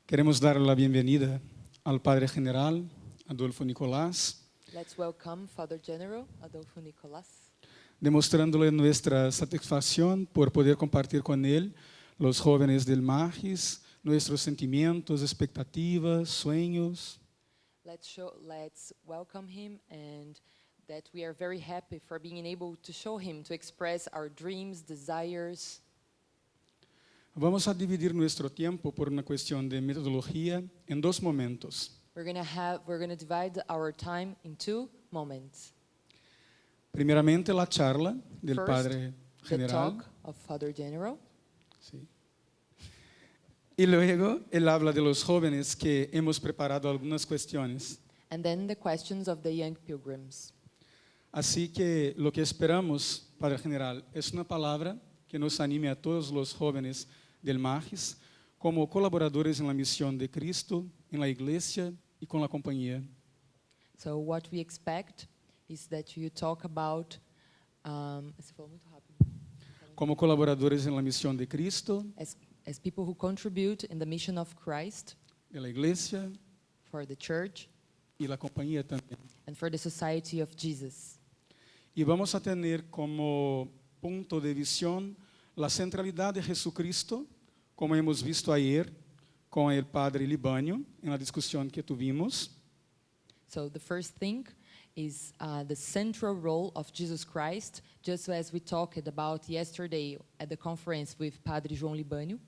Queremos dar la bienvenida al Padre General, Adolfo Nicolás, Let's welcome Father General Adolfo Nicolás, demostrándole nuestra satisfacción por poder compartir con él, los jóvenes del MAGIS, nuestros sentimientos, expectativas, sueños. Let's welcome him, and that we are very happy for being able to show him, to express our dreams, desires. Vamos a dividir nuestro tiempo por una cuestión de metodología en dos momentos. We're gonna divide our time in two moments. Primeramente la charla del First, Padre the General. talk of Father General, Sí. Y luego él habla de los jóvenes que hemos preparado algunas cuestiones. and then the questions of the young pilgrims. Así que lo que esperamos, Padre General, es una palabra que nos anime a todos los jóvenes del MAGIS como colaboradores en la misión de Cristo, en la iglesia y con la compañía. So what we expect is that you talk about. Você falou muito rápido. Como colaboradores en la misión de Cristo, As people who contribute in the mission of Christ, de la iglesia for the church, y la compañía también. and for the society of Jesus. Y vamos a tener como punto de visión la centralidad de Jesucristo, como hemos visto ayer con el Padre Libânio, en la discusión que tuvimos. So the first thing is the central role of Jesus Christ, just as we talked about yesterday at the conference with Padre João Libânio.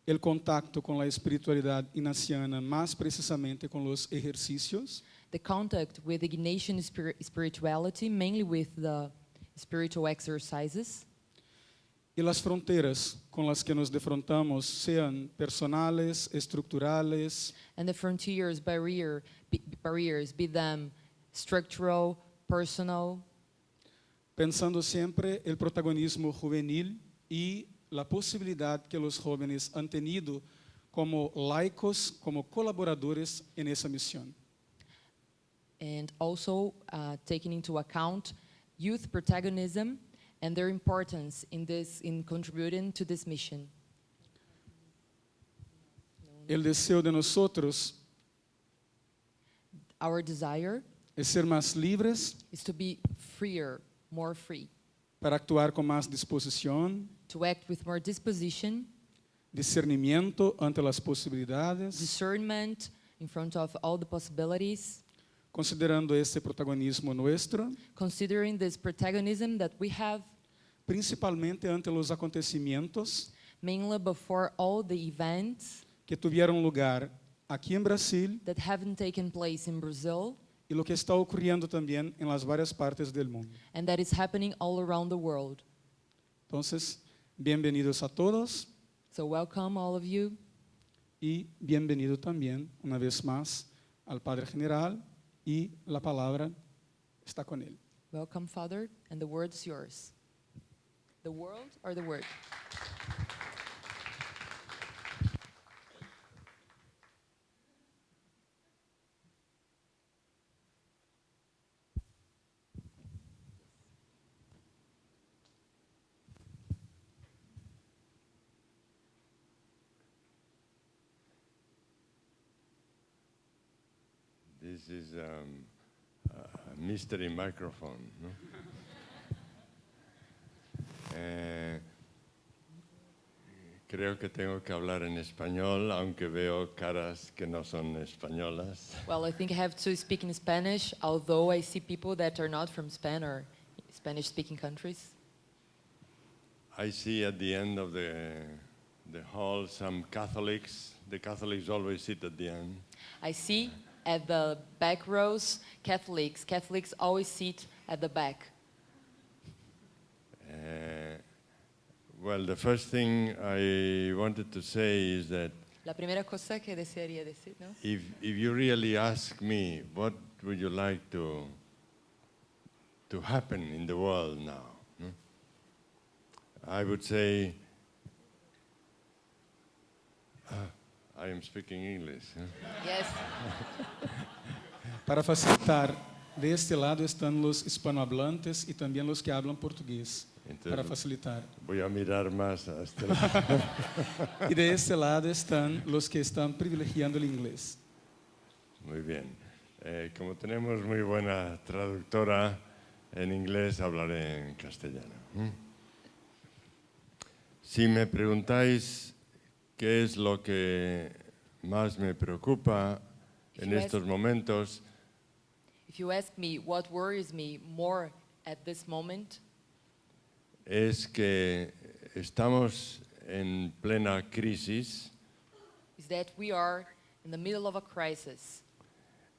El contacto con la espiritualidad ignaciana, más precisamente con los ejercicios. The contact with Ignatian spirituality, mainly with the spiritual exercises. Y las fronteras con las que nos defrontamos, sean personales, estructurales, And the frontiers, barriers, be them structural, personal, pensando siempre el protagonismo juvenil y la posibilidad que los jóvenes han tenido como laicos, como colaboradores en esa misión. and also taking into account youth protagonism and their importance in contributing to this mission. El deseo de nosotros Our desire es ser más libres is to be freer, more free, para actuar con más disposición, to act with more disposition, discernimiento ante las posibilidades, discernment in front of all the possibilities, considerando ese protagonismo nuestro, considering this protagonism that we have, principalmente ante los acontecimientos mainly before all the events que tuvieron lugar aquí en Brasil that haven't taken place in Brazil y lo que está ocurriendo también en las varias partes del mundo. and that is happening all around the world. Entonces, bienvenidos a todos So welcome all of you, y bienvenido también una vez más al Padre General y la palabra está con él. welcome Father, and the word's yours. The world or the word? This is a mystery microphone. ¿No? Creo que tengo que hablar en español, aunque veo caras que no son españolas. Well, I think I have to speak in Spanish, although I see people that are not from Spain or Spanish-speaking countries. I see at the end of the hall some Catholics. The Catholics always sit at the end. I see at the back rows Catholics. Catholics always sit at the back. Well, the first thing I wanted to say is that La primera cosa que desearía decir, ¿no? if you really ask me, what would you like to happen in the world now? No? I would say, I am speaking English. Huh? Yes. Para facilitar, de este lado están los hispanohablantes y también los que hablan portugués. para Entonces facilitar. voy a mirar más a este lado. Y de este lado están los que están privilegiando el inglés. Muy bien. Como tenemos muy buena traductora en inglés, hablaré en castellano. Si me preguntáis qué es lo que más me preocupa If en you estos ask- momentos, If you ask me what worries me more at this moment, es que estamos en plena crisis. is that we are in the middle of a crisis.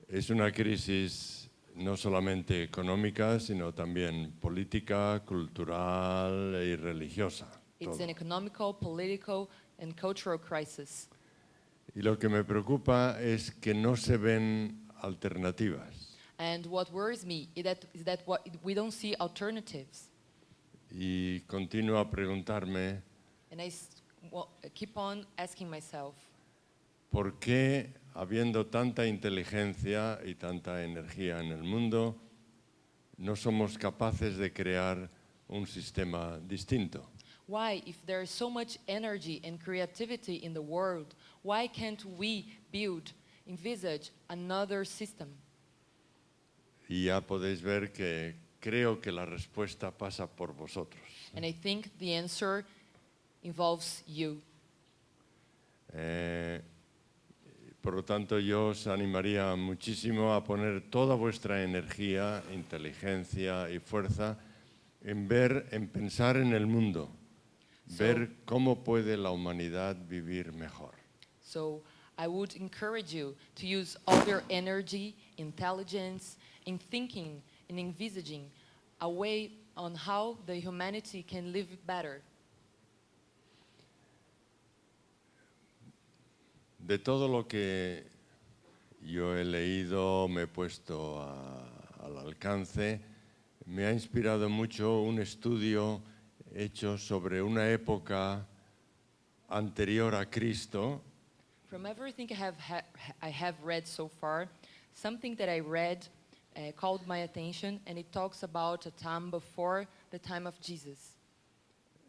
Es una crisis no solamente económica, sino también política, cultural y religiosa. It's todo. an economical, political, and cultural crisis. Y lo que me preocupa es que no se ven alternativas. And what worries me is that we don't see alternatives. Y continúo a preguntarme And keep on asking myself, por qué, habiendo tanta inteligencia y tanta energía en el mundo, no somos capaces de crear un sistema distinto. why, if there is so much energy and creativity in the world, why can't we envisage another system? Y ya podéis ver que creo que la respuesta pasa por vosotros. And I think the answer involves you. Por lo tanto, yo os animaría muchísimo a poner toda vuestra energía, inteligencia y fuerza en pensar en el mundo, ver cómo puede la humanidad vivir mejor. So I would encourage you to use all your energy, intelligence, in thinking and envisaging a way on how the humanity can live better. De todo lo que yo he leído, me he puesto al alcance, me ha inspirado mucho un estudio hecho sobre una época anterior a Cristo, From everything I have read so far, something that I read called my attention, and it talks about a time before the time of Jesus.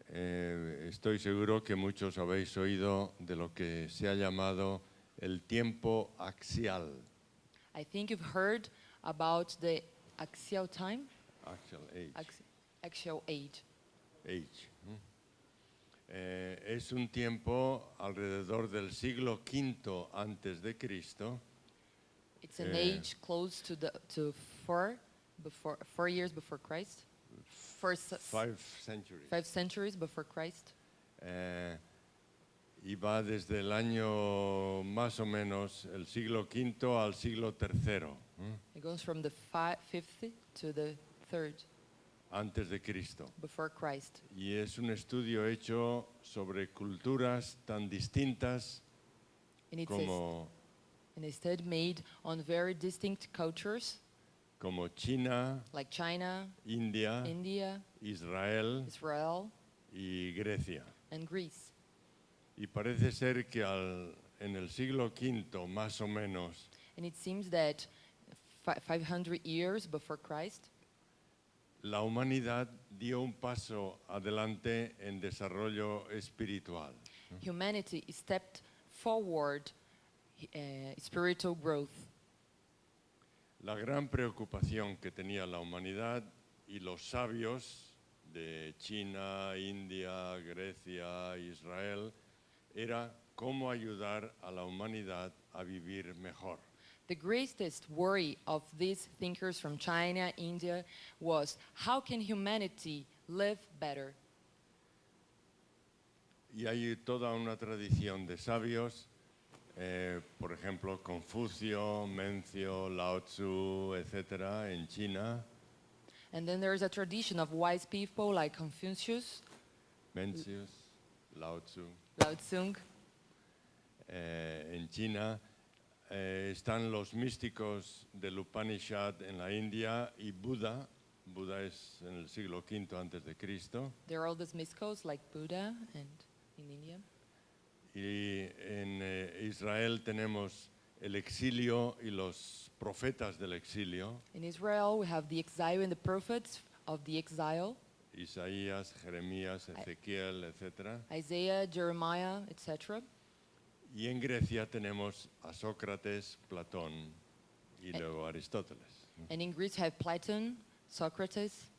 Estoy seguro que muchos habéis oído de lo que se ha llamado el tiempo axial. I think you've heard about the axial time, Axial age. axial age. Age. Es un tiempo alrededor del siglo V antes de Cristo, It's an age close to 4 years before Christ, 5 centuries. 5 centuries before Christ. Y va desde el año más o menos el siglo V al siglo III It goes from the fifth to the 3rd antes de Cristo. before Christ. Y es un estudio hecho sobre culturas tan distintas And it's como, a study made on very distinct cultures como China, like China, India, India, Israel Israel, y Grecia. and Greece. Y parece ser que en el siglo V, más o menos, And it seems that 500 years before Christ, la humanidad dio un paso adelante en desarrollo espiritual. humanity stepped forward spiritual growth. La gran preocupación que tenía la humanidad y los sabios de China, India, Grecia, Israel, era cómo ayudar a la humanidad a vivir mejor. The greatest worry of these thinkers from China, India, was how can humanity live better? Y hay toda una tradición de sabios, por ejemplo, Confucio, Mencio, Lao Tzu, etcétera, en China. And then there is a tradition of wise people like Confucius, Mencius, Lao Tzu. Lao Tzu, En China están los místicos del Upanishad en la India y Buda. Buda es en el siglo V antes de Cristo. there are all these mystics like Buddha and in India. Y en Israel tenemos el exilio y los profetas del exilio. In Israel, we have the exile and the prophets of the exile. Isaías, Jeremías, Ezequiel, etc. Isaiah, Jeremiah, etc. Y en Grecia tenemos a Sócrates, Platón y luego Aristóteles. And in Greece have Plato, Socrates.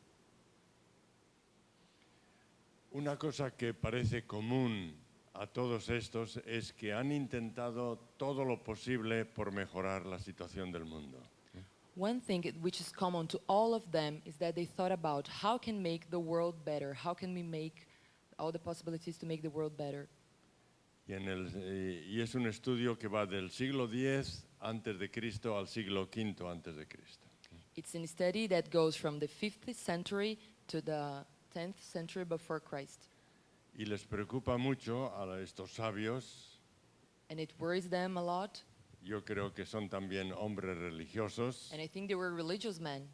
Una cosa que parece común a todos estos es que han intentado todo lo posible por mejorar la situación del mundo. One thing which is common to all of them is that they thought about how can make the world better, how can we make all the possibilities to make the world better. Y es un estudio que va del siglo X antes de Cristo al siglo V antes de Cristo. It's a study that goes from the 5th century to the 10th century before Christ. Y les preocupa mucho a estos sabios. And it worries them a lot. Yo creo que son también hombres religiosos. And I think they were religious men.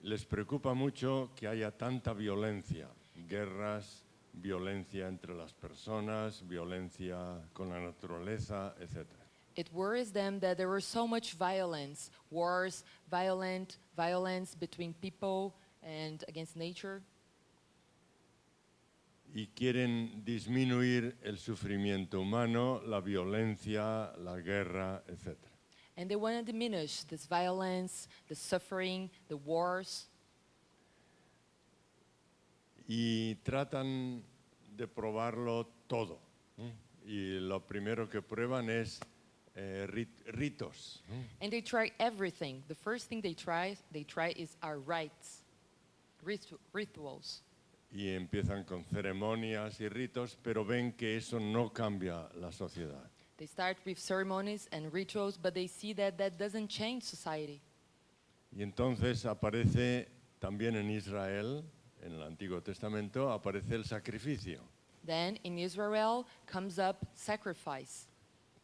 Les preocupa mucho que haya tanta violencia, guerras, violencia entre las personas, violencia con la naturaleza, etc. It worries them that there was so much violence, wars, violence between people and against nature. Y quieren disminuir el sufrimiento humano, la violencia, la guerra, etc. And they want to diminish this violence, the suffering, the wars. Y tratan de probarlo todo. Y lo primero que prueban es ritos. And they try everything. The first thing they try is our rites, rituals. Y empiezan con ceremonias y ritos, pero ven que eso no cambia la sociedad. They start with ceremonies and rituals, but they see that that doesn't change society. Y entonces aparece también en Israel, en el Antiguo Testamento, aparece el sacrificio. Then in Israel comes up sacrifice.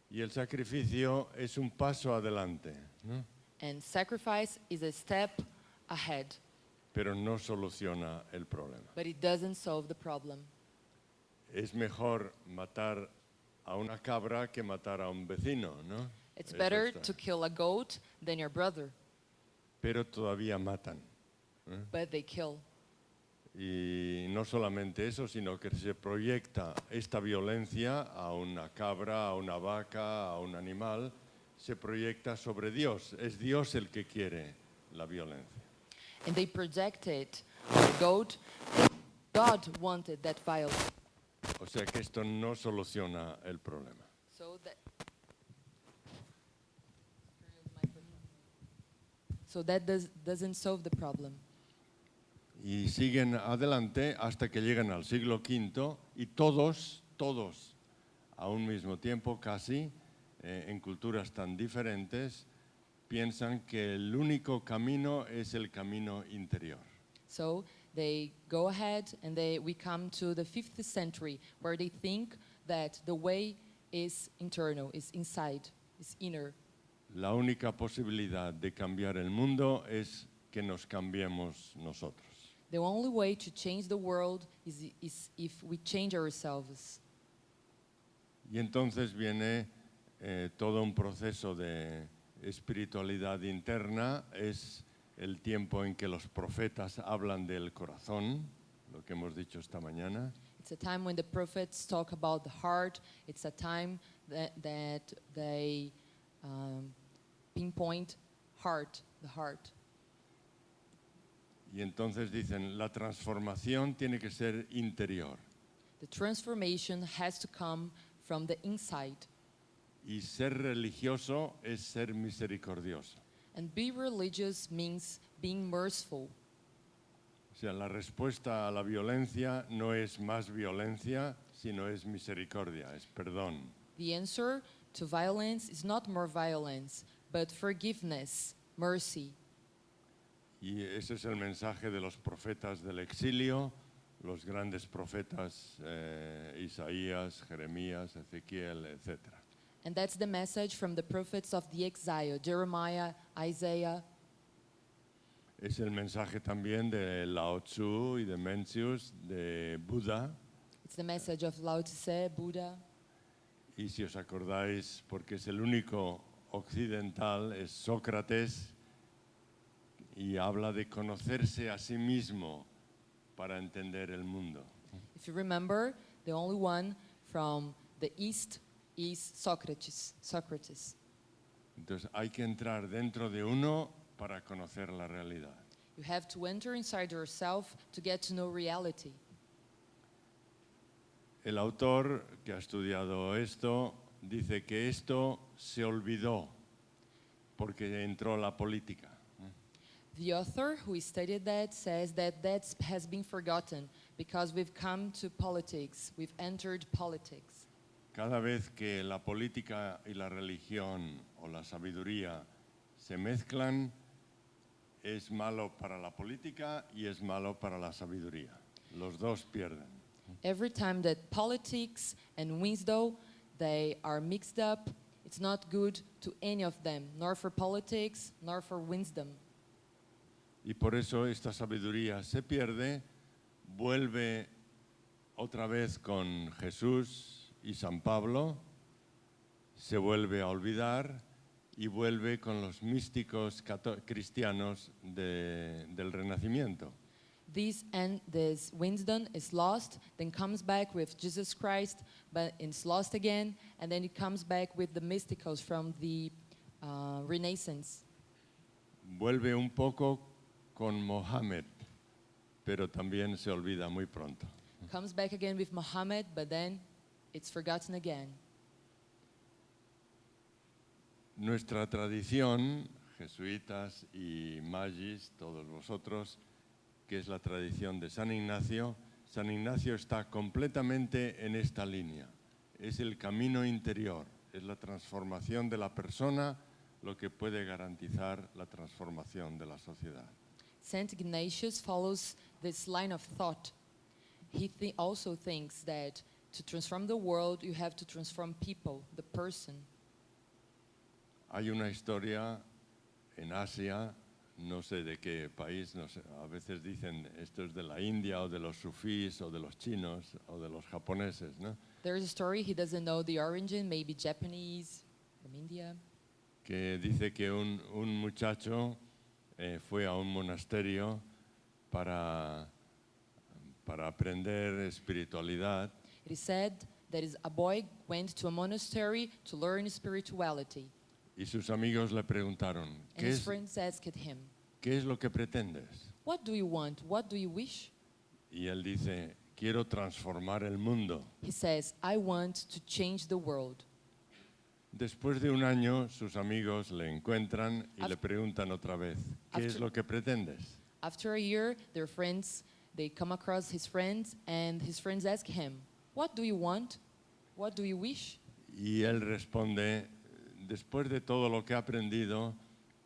Y el sacrificio es un paso adelante, ¿no? And sacrifice is a step ahead, Pero no soluciona el problema. but it doesn't solve the problem. Es mejor matar a una cabra que matar a un vecino, ¿no? It's Eso better está. to kill a goat than your brother, Pero todavía matan. but they kill. Y no solamente eso, sino que se proyecta esta violencia a una cabra, a una vaca, a un animal, se proyecta sobre Dios. Es Dios el que quiere la violencia. And they projected the goat. God wanted that violence. O sea que esto no soluciona el problema. So that doesn't solve the problem. Y siguen adelante hasta que llegan al siglo V y todos, a un mismo tiempo casi, en culturas tan diferentes, piensan que el único camino es el camino interior. So they go ahead and we come to the 5th century where they think that the way is internal, is inside, is inner. La única posibilidad de cambiar el mundo es que nos cambiemos nosotros. The only way to change the world is if we change ourselves. Y entonces viene todo un proceso de espiritualidad interna, es el tiempo en que los profetas hablan del corazón, lo que hemos dicho esta mañana. It's a time when the prophets talk about the heart. It's a time that they pinpoint the heart. Y entonces dicen, la transformación tiene que ser interior. The transformation has to come from the inside. Y ser religioso es ser misericordioso. And be religious means being merciful. O sea, la respuesta a la violencia no es más violencia, sino es misericordia, es perdón. The answer to violence is not more violence, but forgiveness, mercy. Y ese es el mensaje de los profetas del exilio, los grandes profetas Isaías, Jeremías, Ezequiel, etc. And that's the message from the prophets of the exile, Jeremiah, Isaiah. Es el mensaje también de Lao Tzu y de Mencius, de Buda. It's the message of Lao Tse, Buddha. Y si os acordáis, porque es el único occidental, es Sócrates, y habla de conocerse a sí mismo para entender el mundo. If you remember, the only one from the East is Socrates. Socrates. Entonces hay que entrar dentro de uno para conocer la realidad. You have to enter inside yourself to get to know reality. El autor que ha estudiado esto dice que esto se olvidó porque entró la política. The author who studied that says that that has been forgotten because we've come to politics, we've entered politics. Cada vez que la política y la religión o la sabiduría se mezclan, es malo para la política y es malo para la sabiduría. Los dos pierden. Every time that politics and wisdom, they are mixed up, it's not good to any of them, nor for politics, nor for wisdom. Y por eso esta sabiduría se pierde, vuelve otra vez con Jesús y San Pablo, se vuelve a olvidar y vuelve con los místicos cristianos del Renacimiento. This wisdom is lost, then comes back with Jesus Christ, but it's lost again, and then it comes back with the mysticals from the Renaissance. Vuelve un poco con Mohammed, pero también se olvida muy pronto. Comes back again with Muhammad, but then it's forgotten again. Nuestra tradición, jesuitas y magis, todos vosotros, que es la tradición de San Ignacio está completamente en esta línea. Es el camino interior, es la transformación de la persona lo que puede garantizar la transformación de la sociedad. Saint Ignatius follows this line of thought. He also thinks that to transform the world, you have to transform people, the person. Hay una historia en Asia, no sé de qué país, no sé, a veces dicen esto es de la India o de los sufís o de los chinos o de los japoneses, ¿no? There is a story, he doesn't know the origin, maybe Japanese, from India. Que dice que un muchacho fue a un monasterio para aprender espiritualidad. It is said that a boy went to a monastery to learn spirituality. Y sus amigos le preguntaron, And his friends asked him, ¿qué es lo que pretendes? what do you want? What do you wish? Y él dice, quiero transformar el mundo. He says, I want to change the world. Después de un año, sus amigos le encuentran y le preguntan otra vez, ¿qué es After- lo que pretendes? After a year, their friends, they come across his friends, and his friends ask him, what do you want? What do you wish? Y él responde, después de todo lo que he aprendido,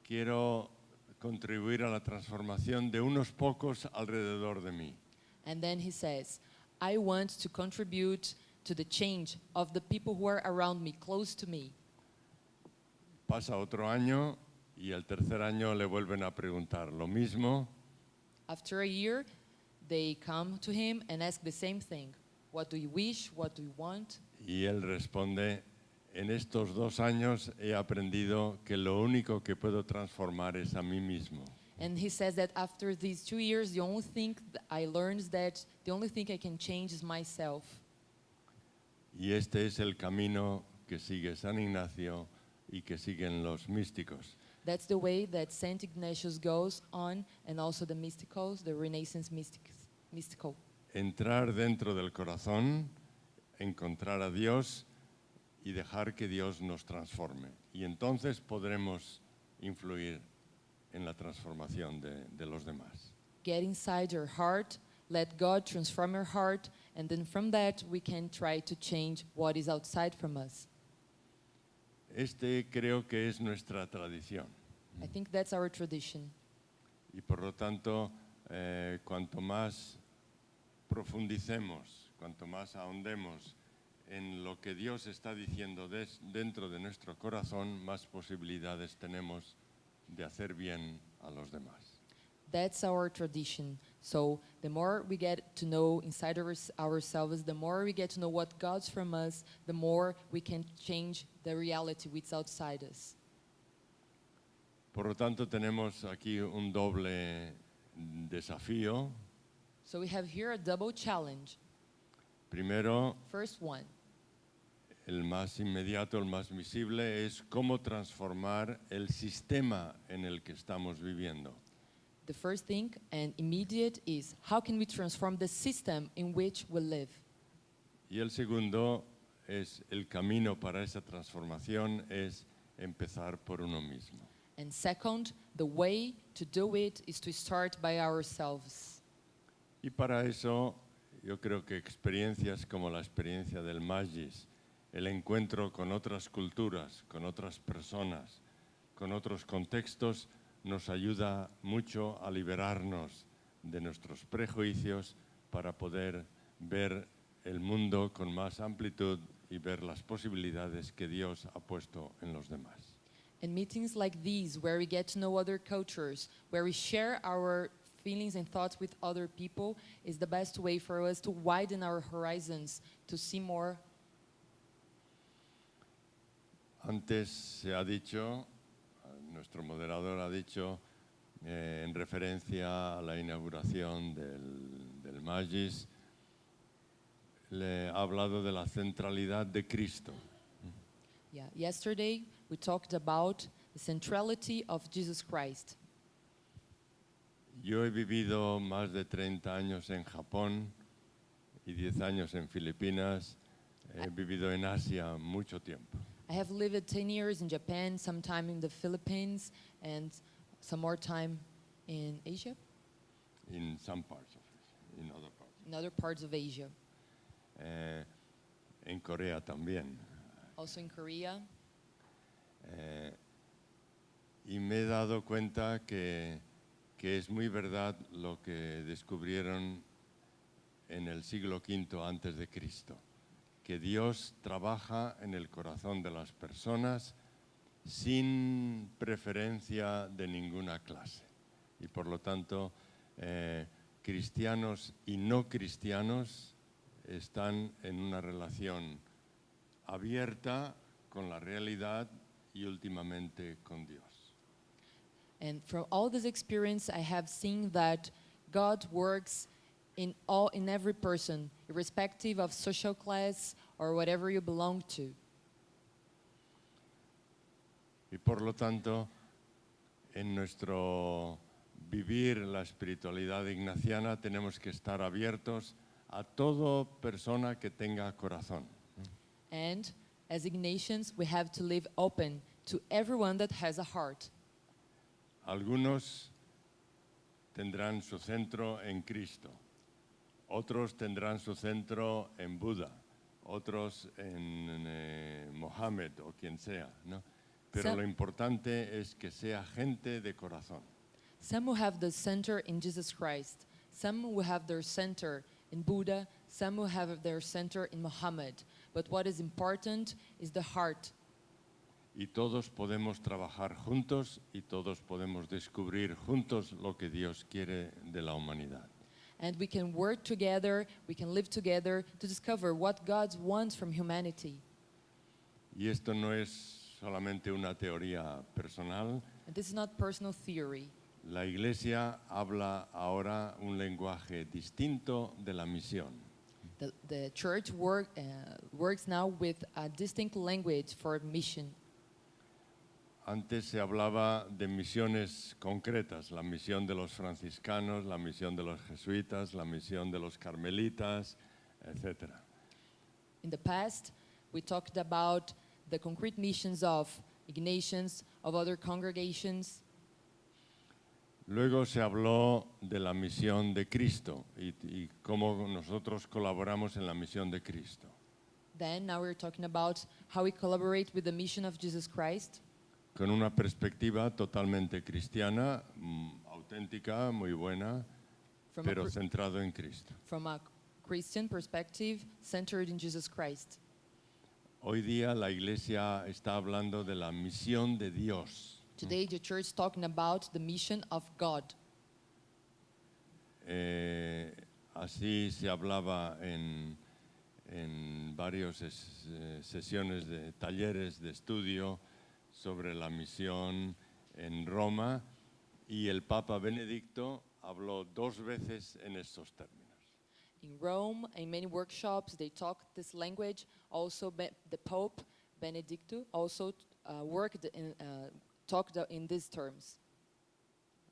quiero contribuir a la transformación de unos pocos alrededor de mí. And then he says, I want to contribute to the change of the people who are around me, close to me. Pasa otro año y el tercer año le vuelven a preguntar lo mismo. After a year, they come to him and ask the same thing. What do you wish? What do you want? Y él responde, en estos 2 años he aprendido que lo único que puedo transformar es a mí mismo. And he says that after these 2 years, the only thing that I learned is that the only thing I can change is myself. Y este es el camino que sigue San Ignacio y que siguen los místicos. That's the way that Saint Ignatius goes on, and also the mysticals, the Renaissance mystical. Entrar dentro del corazón, encontrar a Dios y dejar que Dios nos transforme. Y entonces podremos influir en la transformación de los demás. Get inside your heart, let God transform your heart, and then from that we can try to change what is outside from us. Este creo que es nuestra tradición. I think that's our tradition. Y por lo tanto, cuanto más profundicemos, cuanto más ahondemos en lo que Dios está diciendo dentro de nuestro corazón, más posibilidades tenemos de hacer bien a los demás. That's our tradition. So the more we get to know inside ourselves, the more we get to know what God's from us, the more we can change the reality which is outside us. Por lo tanto, tenemos aquí un doble desafío. So we have here a double challenge. Primero, First one, el más inmediato, el más visible, es cómo transformar el sistema en el que estamos viviendo. the first thing and immediate is how can we transform the system in which we live? Y el segundo es el camino para esa transformación es empezar por uno mismo. And second, the way to do it is to start by ourselves. Y para eso yo creo que experiencias como la experiencia del Magis, el encuentro con otras culturas, con otras personas, con otros contextos, nos ayuda mucho a liberarnos de nuestros prejuicios para poder ver el mundo con más amplitud y ver las posibilidades que Dios ha puesto en los demás. And meetings like these, where we get to know other cultures, where we share our feelings and thoughts with other people, is the best way for us to widen our horizons, to see more. Antes se ha dicho, nuestro moderador ha dicho, en referencia a la inauguración del Magis, le ha hablado de la centralidad de Cristo. Yeah, yesterday we talked about the centrality of Jesus Christ. Yo he vivido más de 30 años en Japón y 10 años en Filipinas. He vivido en Asia mucho tiempo. I have lived 10 years in Japan, some time in the Philippines, and some more time in Asia, In some parts of Asia, in other parts. in other parts of Asia, En Corea también. also in Korea. Y me he dado cuenta que es muy verdad lo que descubrieron en el siglo V antes de Cristo, que Dios trabaja en el corazón de las personas sin preferencia de ninguna clase. Y por lo tanto, cristianos y no cristianos están en una relación abierta con la realidad y últimamente con Dios. And from all this experience, I have seen that God works in every person, irrespective of social class or whatever you belong to. Y por lo tanto, en nuestro vivir la espiritualidad ignaciana tenemos que estar abiertos a toda persona que tenga corazón. And as Ignatians, we have to live open to everyone that has a heart. Algunos tendrán su centro en Cristo, otros tendrán su centro en Buda, otros en Mohammed o quien sea, ¿no? Pero So- lo importante es que sea gente de corazón. Some will have the center in Jesus Christ. Some will have their center in Buddha. Some will have their center in Muhammad. But what is important is the heart. Y todos podemos trabajar juntos y todos podemos descubrir juntos lo que Dios quiere de la humanidad. And we can work together, we can live together to discover what God wants from humanity. Y esto no es solamente una teoría personal. And this is not personal theory. La Iglesia habla ahora un lenguaje distinto de la misión. The church works now with a distinct language for mission. Antes se hablaba de misiones concretas, la misión de los franciscanos, la misión de los jesuitas, la misión de los carmelitas, etc. In the past, we talked about the concrete missions of Ignatians, of other congregations. Luego se habló de la misión de Cristo y cómo nosotros colaboramos en la misión de Cristo. Then, now we're talking about how we collaborate with the mission of Jesus Christ Con una perspectiva totalmente cristiana, auténtica, muy buena, from pero a, centrado en Cristo. from a Christian perspective, centered in Jesus Christ. Hoy día la Iglesia está hablando de la misión de Dios. Today, the church is talking about the mission of God. Así se hablaba en varias sesiones de talleres de estudio sobre la misión en Roma y el Papa Benedicto habló 2 veces en estos términos. in Rome, in many workshops, they talk this language. Also, the Pope Benedicto also talked in these terms.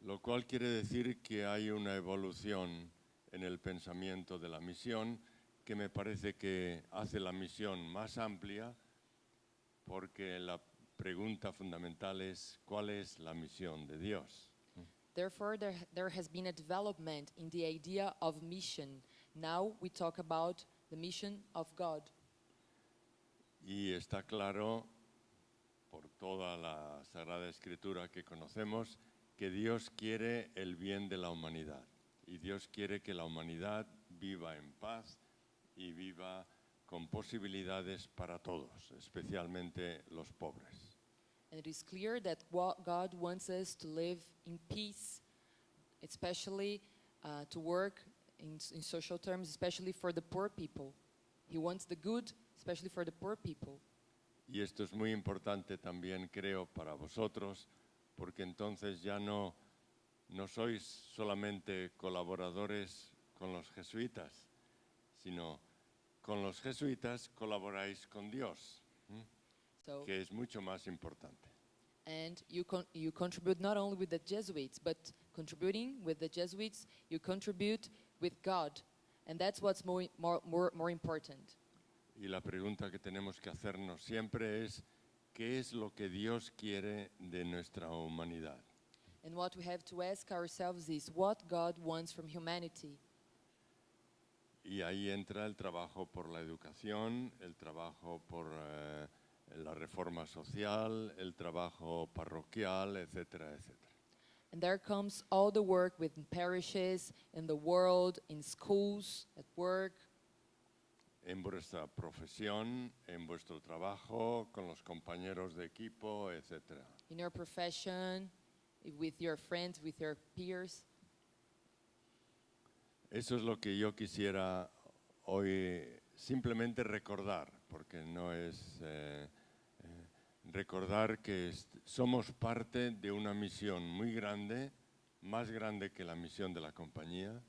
Lo cual quiere decir que hay una evolución en el pensamiento de la misión que me parece que hace la misión más amplia, porque la pregunta fundamental es ¿cuál es la misión de Dios? Therefore, there has been a development in the idea of mission. Now we talk about the mission of God. Y está claro por toda la Sagrada Escritura que conocemos que Dios quiere el bien de la humanidad y Dios quiere que la humanidad viva en paz y viva con posibilidades para todos, especialmente los pobres. And it is clear that God wants us to live in peace, especially to work in social terms, especially for the poor people. He wants the good, especially for the poor people. Y esto es muy importante también, creo, para vosotros, porque entonces ya no sois solamente colaboradores con los jesuitas, sino con los jesuitas colaboráis con Dios, So, que es mucho más importante. and you contribute not only with the Jesuits, but contributing with the Jesuits, you contribute with God. And that's what's more important. Y la pregunta que tenemos que hacernos siempre es, ¿qué es lo que Dios quiere de nuestra humanidad? And what we have to ask ourselves is what God wants from humanity. Y ahí entra el trabajo por la educación, el trabajo por la reforma social, el trabajo parroquial, etcétera, etcétera. And there comes all the work within parishes, in the world, in schools, at work, En vuestra profesión, en vuestro trabajo, con los compañeros de equipo, etcétera. in your profession, with your friends, with your peers. Eso es lo que yo quisiera hoy simplemente recordar, porque no es recordar que somos parte de una misión muy grande, más grande que la misión de la compañía,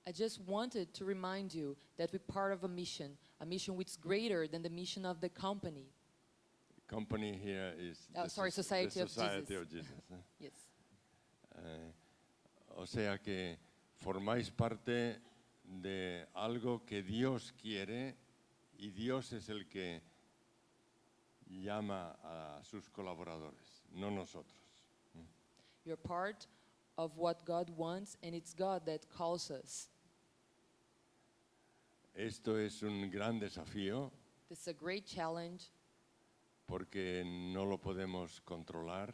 I just wanted to remind you that we're part of a mission which is greater than the mission of the company. Company here is Society the of Society Jesus. of Jesus. Yes. O sea que formáis parte de algo que Dios quiere y Dios es el que llama a sus colaboradores, no nosotros. You're part of what God wants, and it's God that calls us. Esto es un gran desafío This is a great challenge porque no lo podemos controlar.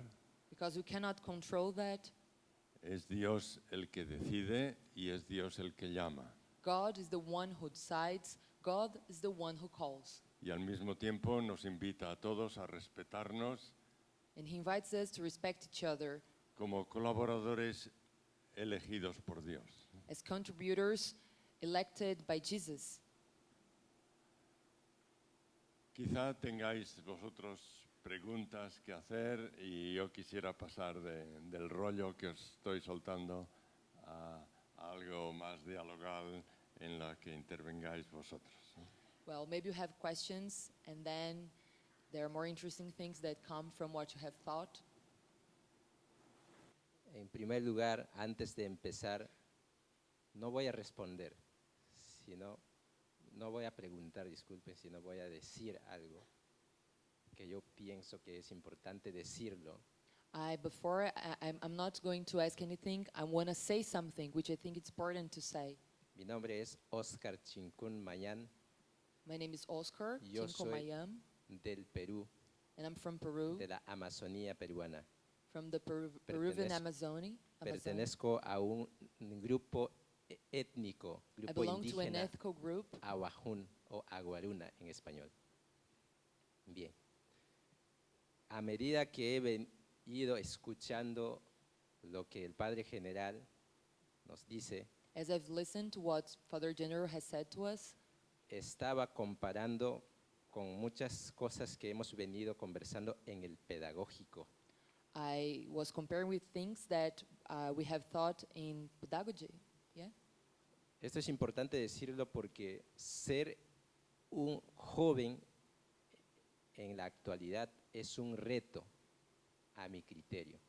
because we cannot control that. Es Dios el que decide y es Dios el que llama. God is the one who decides. God is the one who calls. Y al mismo tiempo nos invita a todos a respetarnos And He invites us to respect each other como colaboradores elegidos por Dios. as contributors elected by Jesus. Quizá tengáis vosotros preguntas que hacer y yo quisiera pasar del rollo que os estoy soltando a algo más dialogal en la que intervengáis vosotros. Well, maybe you have questions, and then there are more interesting things that come from what you have thought. En primer lugar, antes de empezar, no voy a responder, sino, no voy a preguntar, disculpen, sino voy a decir algo que yo pienso que es importante decirlo. I'm not going to ask anything. I want to say something, which I think it's important to say. Mi nombre es Oscar Chincún Mayán, My name is Oscar Yo Chinco soy- Mayam, del Perú, and I'm from Peru, de la Amazonía peruana. from the Peruvian Pertenezco- Amazon. Pertenezco a un grupo étnico, I grupo belong to an indígena, ethnic group. Aguajún o Aguaruna en español. Bien. A medida que he ido escuchando lo que el Padre General nos dice, As I've listened to what Father General has said to us, estaba comparando con muchas cosas que hemos venido conversando en el pedagógico. I was comparing with things that we have thought in pedagogy. Yeah? Esto es importante decirlo porque ser un joven en la actualidad es un reto a mi criterio.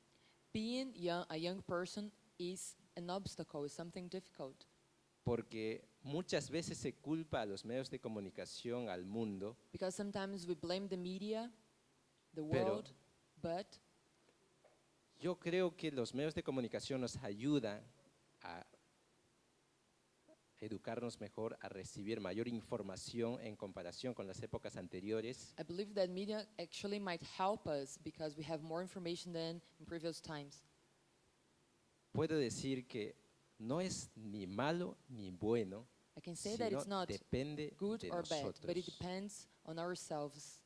Being a young person is an obstacle, is something difficult. Porque muchas veces se culpa a los medios de comunicación, al mundo, Because sometimes we blame the media, the Pero- world, but yo creo que los medios de comunicación nos ayudan a educarnos mejor, a recibir mayor información en comparación con las épocas anteriores. I believe that media actually might help us because we have more information than in previous times. Puedo decir que no es ni malo ni bueno, I can say that sino it's not depende good de or bad, but it nosotros. depends on ourselves.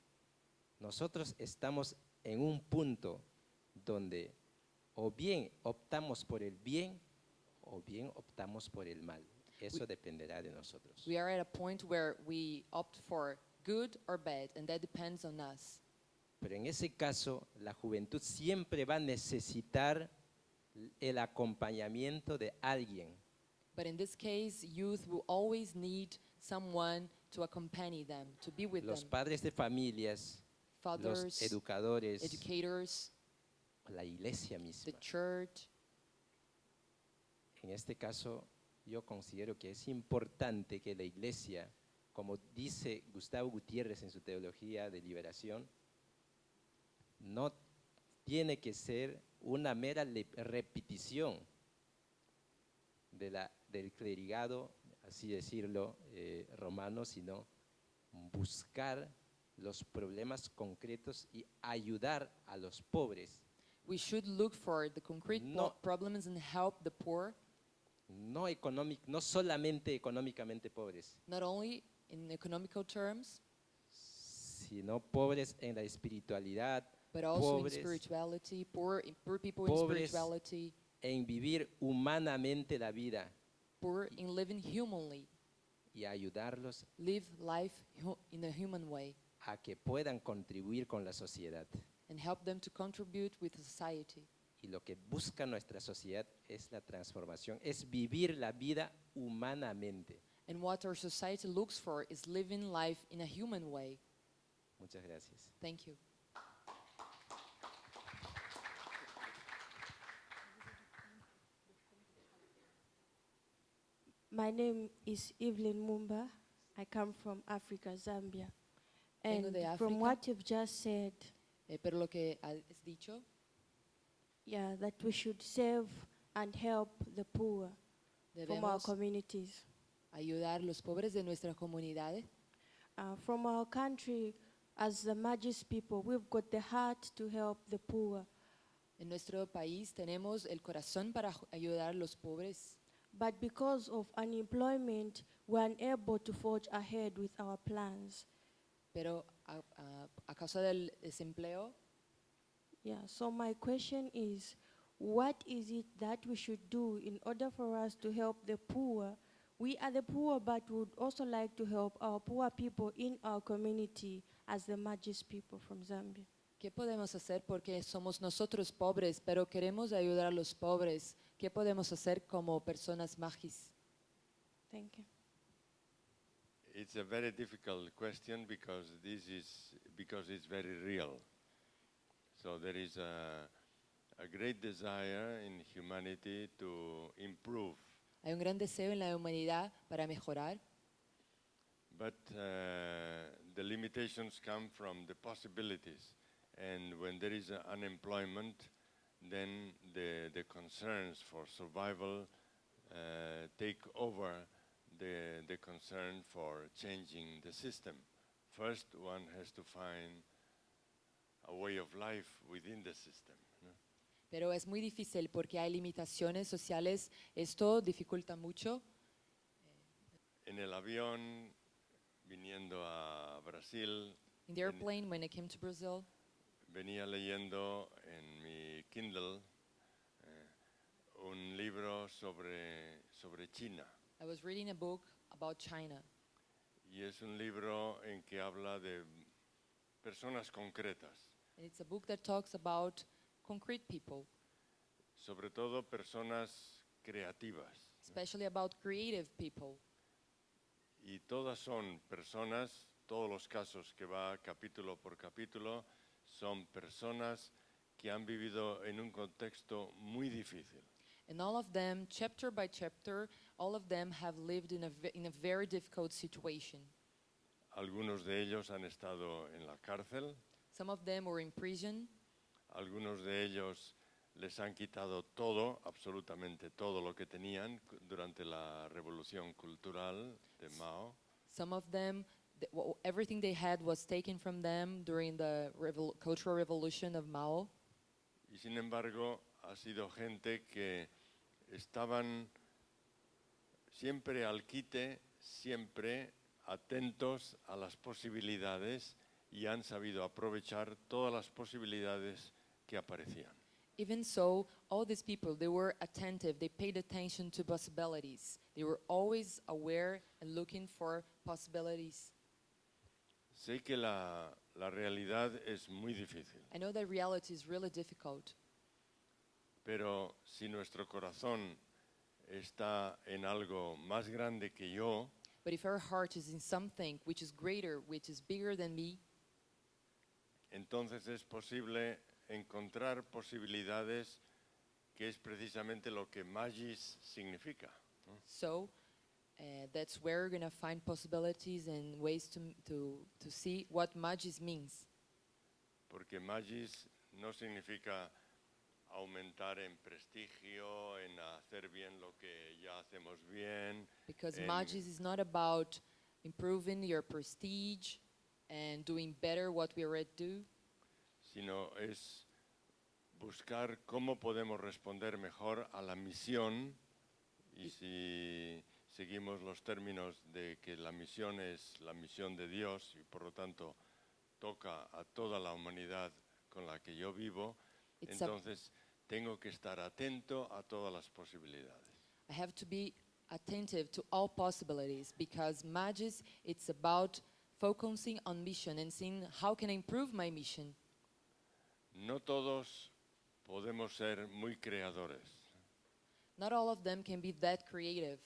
Nosotros estamos en un punto donde o bien optamos por el bien o bien optamos por el mal. Eso dependerá de nosotros. We are at a point where we opt for good or bad, and that depends on us. Pero en ese caso, la juventud siempre va a necesitar el acompañamiento de alguien. But in this case, youth will always need someone to accompany them, to be with Los them. padres de familias, los Fathers, educadores, educators, la iglesia the misma. church. En este caso, yo considero que es importante que la iglesia, como dice Gustavo Gutiérrez en su teología de liberación, no tiene que ser una mera repetición del clerigado, así decirlo, romano, sino buscar los problemas concretos y ayudar a los pobres, We should look for the concrete No. problems and help the poor, no solamente económicamente pobres, not only in economical terms, sino pobres en la espiritualidad, but also in pobres spirituality, poor people in Pobres. spirituality, en vivir humanamente la vida poor in living humanly, y ayudarlos live life in a human way, a que puedan contribuir con la sociedad. and help them to contribute with society. Y lo que busca nuestra sociedad es la transformación, es vivir la vida humanamente. And what our society looks for is living life in a human way. Muchas gracias. Thank you. My name is Evelyn Mumba. I come from Africa, Zambia. Vengo And de from África. what you've just said, Pero lo que has dicho, yeah, that we should save and help the poor from our debemos communities. ayudar a los pobres de nuestras comunidades. From our country, as the Magis people, we've got the heart to help the poor. En nuestro país tenemos el corazón para ayudar a los pobres, But because of unemployment, we're unable to forge ahead with our plans. pero a causa del desempleo, Yeah, so my question is, what is it that we should do in order for us to help the poor? We are the poor, but would also like to help our poor people in our community as the Magis people from Zambia. ¿qué podemos hacer? Porque somos nosotros pobres, pero queremos ayudar a los pobres. ¿Qué podemos hacer como personas magis? Thank you. It's a very difficult question because it's very real. So there is a great desire in humanity to improve, Hay un gran deseo en la humanidad para mejorar, but the limitations come from the possibilities. And when there is unemployment, then the concerns for survival take over the concern for changing the system. First, one has to find a way of life within the system. ¿No? pero es muy difícil porque hay limitaciones sociales. Esto dificulta mucho. En el avión, viniendo a Brasil, In the airplane, when I came to Brazil, venía leyendo en mi Kindle un libro sobre China. I was reading a book about China. Y es un libro en que habla de personas concretas, And it's a book that talks about concrete people, sobre todo personas creativas, especially about creative people. Y todas son personas, todos los casos que va capítulo por capítulo, son personas que han vivido en un contexto muy difícil. And all of them, chapter by chapter, all of them have lived in a very difficult situation. Algunos de ellos han estado en la cárcel, Some of them were in prison. algunos de ellos les han quitado todo, absolutamente todo lo que tenían durante la revolución cultural de Mao. Some of them, everything they had was taken from them during the Cultural Revolution of Mao. Y sin embargo, ha sido gente que estaban siempre al quite, siempre atentos a las posibilidades y han sabido aprovechar todas las posibilidades que aparecían. Even so, all these people, they were attentive, they paid attention to possibilities. They were always aware and looking for possibilities. Sé que la realidad es muy difícil, I know that reality is really difficult, pero si nuestro corazón está en algo más grande que yo, but if our heart is in something which is greater, which is bigger than me, entonces es posible encontrar posibilidades, que es precisamente lo que Magis significa. so that's where we're going to find possibilities and ways to see what Magis means. Porque Magis no significa aumentar en prestigio, en hacer bien lo que ya hacemos bien, Because en- Magis is not about improving your prestige and doing better what we already do, sino es buscar cómo podemos responder mejor a la misión. Y si seguimos los términos de que la misión es la misión de Dios y por lo tanto toca a toda la humanidad con la que yo vivo, It's a- entonces tengo que estar atento a todas las posibilidades. I have to be attentive to all possibilities because Magis, it's about focusing on mission and seeing how can I improve my mission. No todos podemos ser muy creadores, Not all of them can be that creative,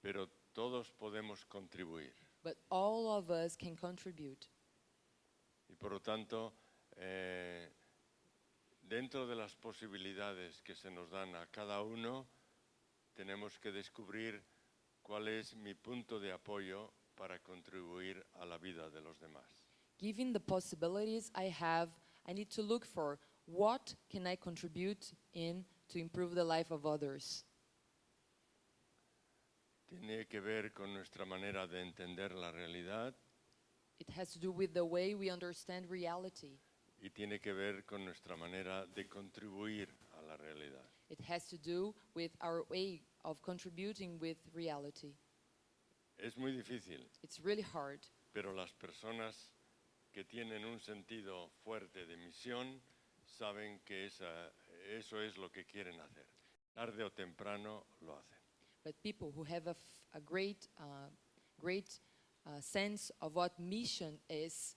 pero todos podemos contribuir. but all of us can contribute. Y por lo tanto, dentro de las posibilidades que se nos dan a cada uno, tenemos que descubrir cuál es mi punto de apoyo para contribuir a la vida de los demás. Given the possibilities I have, I need to look for what can I contribute in to improve the life of others. Tiene que ver con nuestra manera de entender la realidad It has to do with the way we understand reality. y tiene que ver con nuestra manera de contribuir a la realidad. It has to do with our way of contributing with reality. Es muy difícil, It's really hard, pero las personas que tienen un sentido fuerte de misión saben que eso es lo que quieren hacer. Tarde o temprano lo hacen. but people who have a great sense of what mission is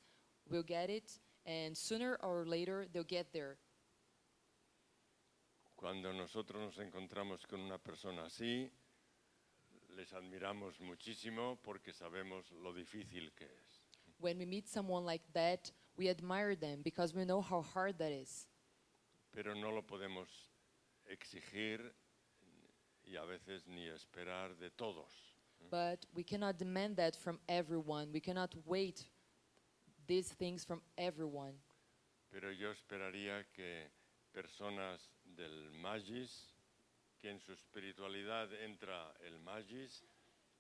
will get it, and sooner or later they'll get there. Cuando nosotros nos encontramos con una persona así, les admiramos muchísimo porque sabemos lo difícil que es. When we meet someone like that, we admire them because we know how hard that is. Pero no lo podemos exigir y a veces ni esperar de todos. But we cannot demand that from everyone. We cannot wait these things from everyone. Pero yo esperaría que personas del Magis, que en su espiritualidad entra el Magis,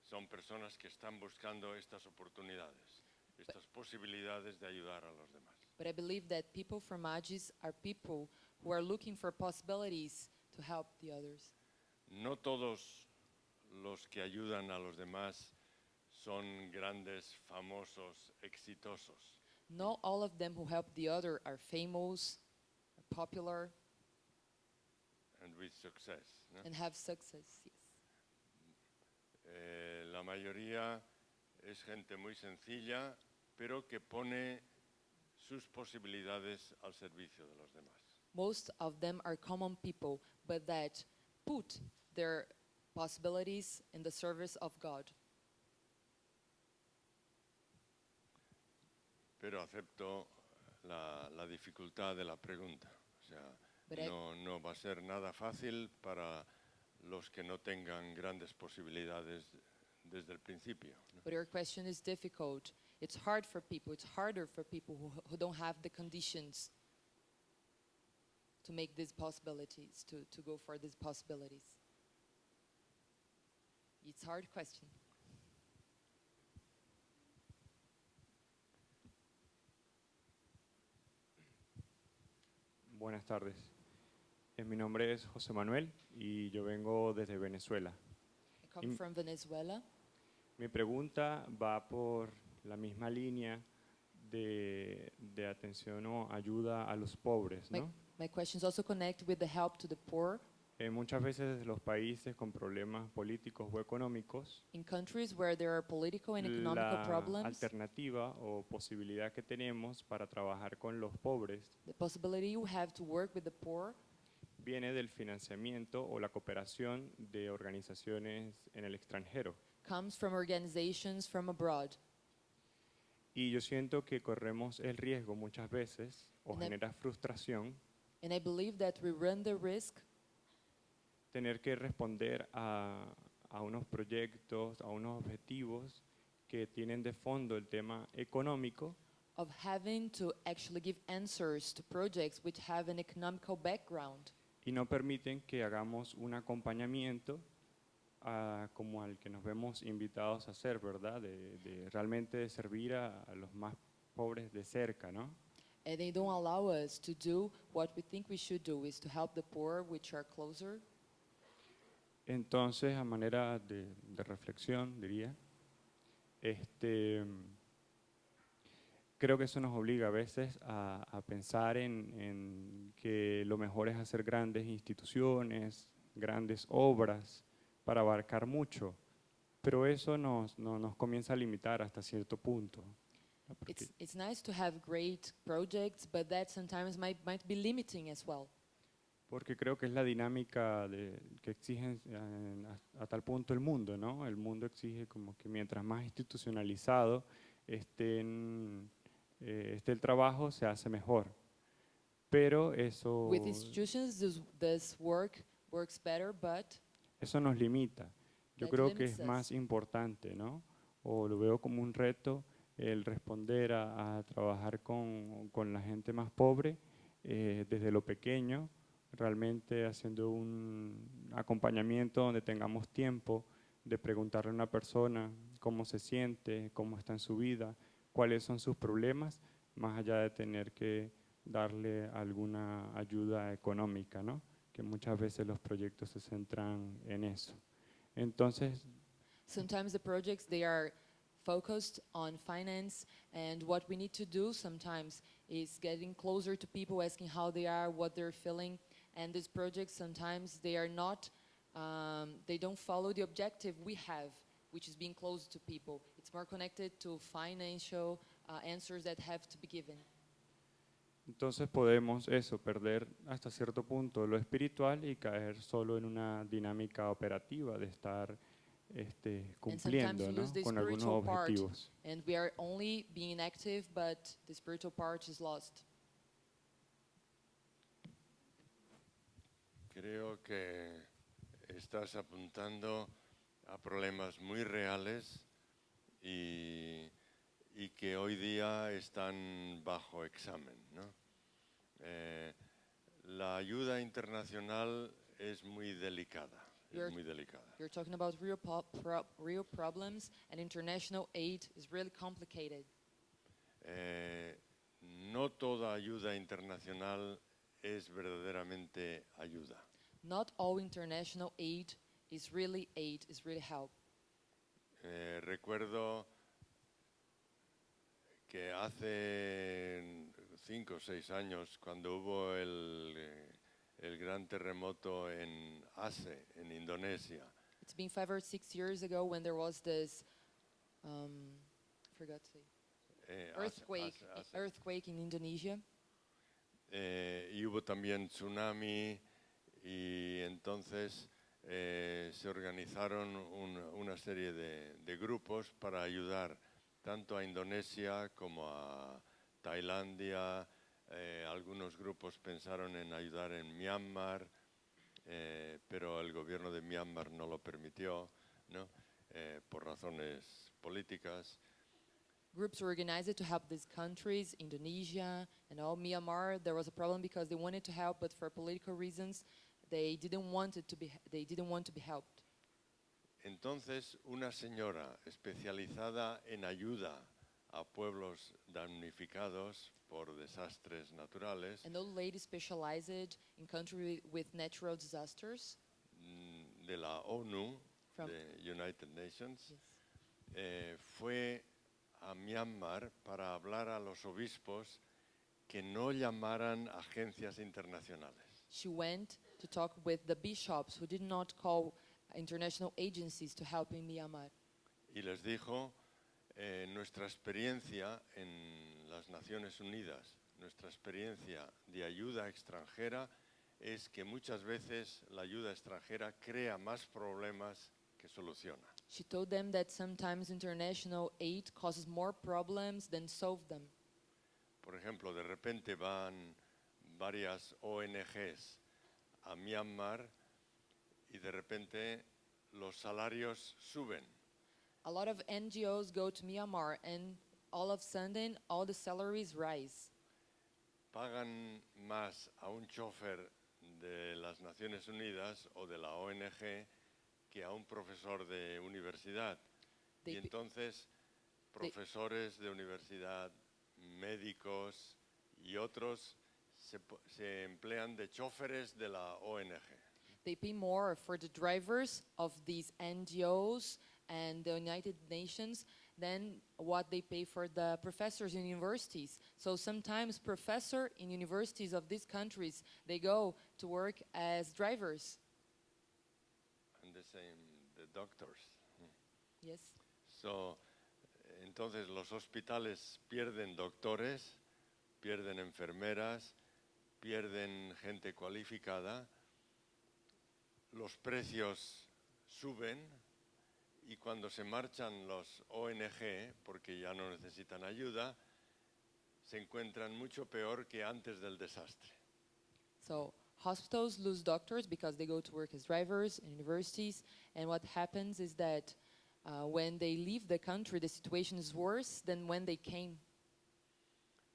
son personas que están buscando estas oportunidades, estas posibilidades de ayudar a los demás. But I believe that people from Magis are people who are looking for possibilities to help the others. No todos los que ayudan a los demás son grandes, famosos, exitosos. Not all of them who help the other are famous, are popular, And with success, ¿no? and have success. Yes. La mayoría es gente muy sencilla, pero que pone sus posibilidades al servicio de los demás. Most of them are common people, but that put their possibilities in the service of God. Pero acepto la dificultad de la pregunta. O sea, But I- no va a ser nada fácil para los que no tengan grandes posibilidades desde el principio, ¿no? But your question is difficult. It's hard for people. It's harder for people who don't have the conditions to make these possibilities, to go for these possibilities. It's a hard question. Buenas tardes. Mi nombre es José Manuel y yo vengo desde Venezuela. I come Im- from Venezuela. Mi pregunta va por la misma línea de atención o ayuda a los pobres, ¿no? My questions also connect with the help to the poor Muchas veces los países con problemas políticos o económicos, in countries where there are political and economical la problems. alternativa o posibilidad que tenemos para trabajar con los pobres The possibility you have to work with the poor viene del financiamiento o la cooperación de organizaciones en el extranjero. comes from organizations from abroad. Y yo siento que corremos el riesgo muchas veces o And I- genera frustración And I believe that we run the risk tener que responder a unos proyectos, a unos objetivos que tienen de fondo el tema económico of having to actually give answers to projects which have an economical background y no permiten que hagamos un acompañamiento como al que nos vemos invitados a hacer, ¿verdad? De realmente servir a los más pobres de cerca, ¿no? and they don't allow us to do what we think we should do, is to help the poor which are closer. Entonces, a manera de reflexión, diría, creo que eso nos obliga a veces a pensar en que lo mejor es hacer grandes instituciones, grandes obras para abarcar mucho, pero eso nos comienza a limitar hasta cierto punto, ¿no? Porque It's nice to have great projects, but that sometimes might be limiting as well. Porque creo que es la dinámica que exige a tal punto el mundo, ¿no? El mundo exige como que mientras más institucionalizado esté el trabajo, se hace mejor. Pero eso, With institutions, this works better, but eso nos limita. Yo that creo que limits es us. más importante, ¿no? O lo veo como un reto el responder a trabajar con la gente más pobre desde lo pequeño, realmente haciendo un acompañamiento donde tengamos tiempo de preguntarle a una persona cómo se siente, cómo está en su vida, cuáles son sus problemas, más allá de tener que darle alguna ayuda económica, ¿no? Que muchas veces los proyectos se centran en eso. Entonces, sometimes the projects, they are focused on finance, and what we need to do sometimes is getting closer to people, asking how they are, what they're feeling. And these projects sometimes they are not, they don't follow the objective we have, which is being close to people. It's more connected to financial answers that have to be given. entonces podemos eso, perder hasta cierto punto lo espiritual y caer solo en una dinámica operativa de estar cumpliendo, we ¿no? lose the Con algunos spiritual part. objetivos. And we are only being active, but the spiritual part is lost. Creo que estás apuntando a problemas muy reales y que hoy día están bajo examen, ¿no? La ayuda internacional es muy delicada, You're- es muy delicada. You're talking about real problems, and international aid is really complicated. No toda ayuda internacional es verdaderamente ayuda. Not all international aid, is really help. Recuerdo que hace 5 o 6 años, cuando hubo el gran terremoto en Aceh, en Indonesia, It's been 5 or 6 years ago when there was this, forgot to say, earthquake in Indonesia. Y hubo también tsunami y entonces se organizaron una serie de grupos para ayudar tanto a Indonesia como a Tailandia. Algunos grupos pensaron en ayudar en Myanmar, pero el gobierno de Myanmar no lo permitió, ¿no? Por razones políticas. Groups were organized to help these countries, Indonesia and all Myanmar. There was a problem because they wanted to help, but for political reasons, they didn't want to be helped. Entonces, una señora especializada en ayuda a pueblos damnificados por desastres naturales And those ladies specialized in countries with natural disasters. de la ONU, From- de United Nations, Yes. fue a Myanmar para hablar a los obispos que no llamaran agencias internacionales. She went to talk with the bishops who did not call international agencies to help in Myanmar. Y les dijo, nuestra experiencia en las Naciones Unidas, nuestra experiencia de ayuda extranjera es que muchas veces la ayuda extranjera crea más problemas que soluciona. She told them that sometimes international aid causes more problems than solve them. Por ejemplo, de repente van varias ONGs a Myanmar y de repente los salarios suben. A lot of NGOs go to Myanmar and all of a sudden all the salaries rise. Pagan más a un chofer de las Naciones Unidas o de la ONG que a un profesor de universidad. Y They- entonces, profesores de universidad, médicos y otros se emplean de choferes de la ONG. They pay more for the drivers of these NGOs and the United Nations than what they pay for the professors in universities. So sometimes professors in universities of these countries, they go to work as drivers. And the same, the doctors. Yes. So, entonces los hospitales pierden doctores, pierden enfermeras, pierden gente cualificada, los precios suben y cuando se marchan los ONG, porque ya no necesitan ayuda, se encuentran mucho peor que antes del desastre. So hospitals lose doctors because they go to work as drivers in universities. And what happens is that when they leave the country, the situation is worse than when they came.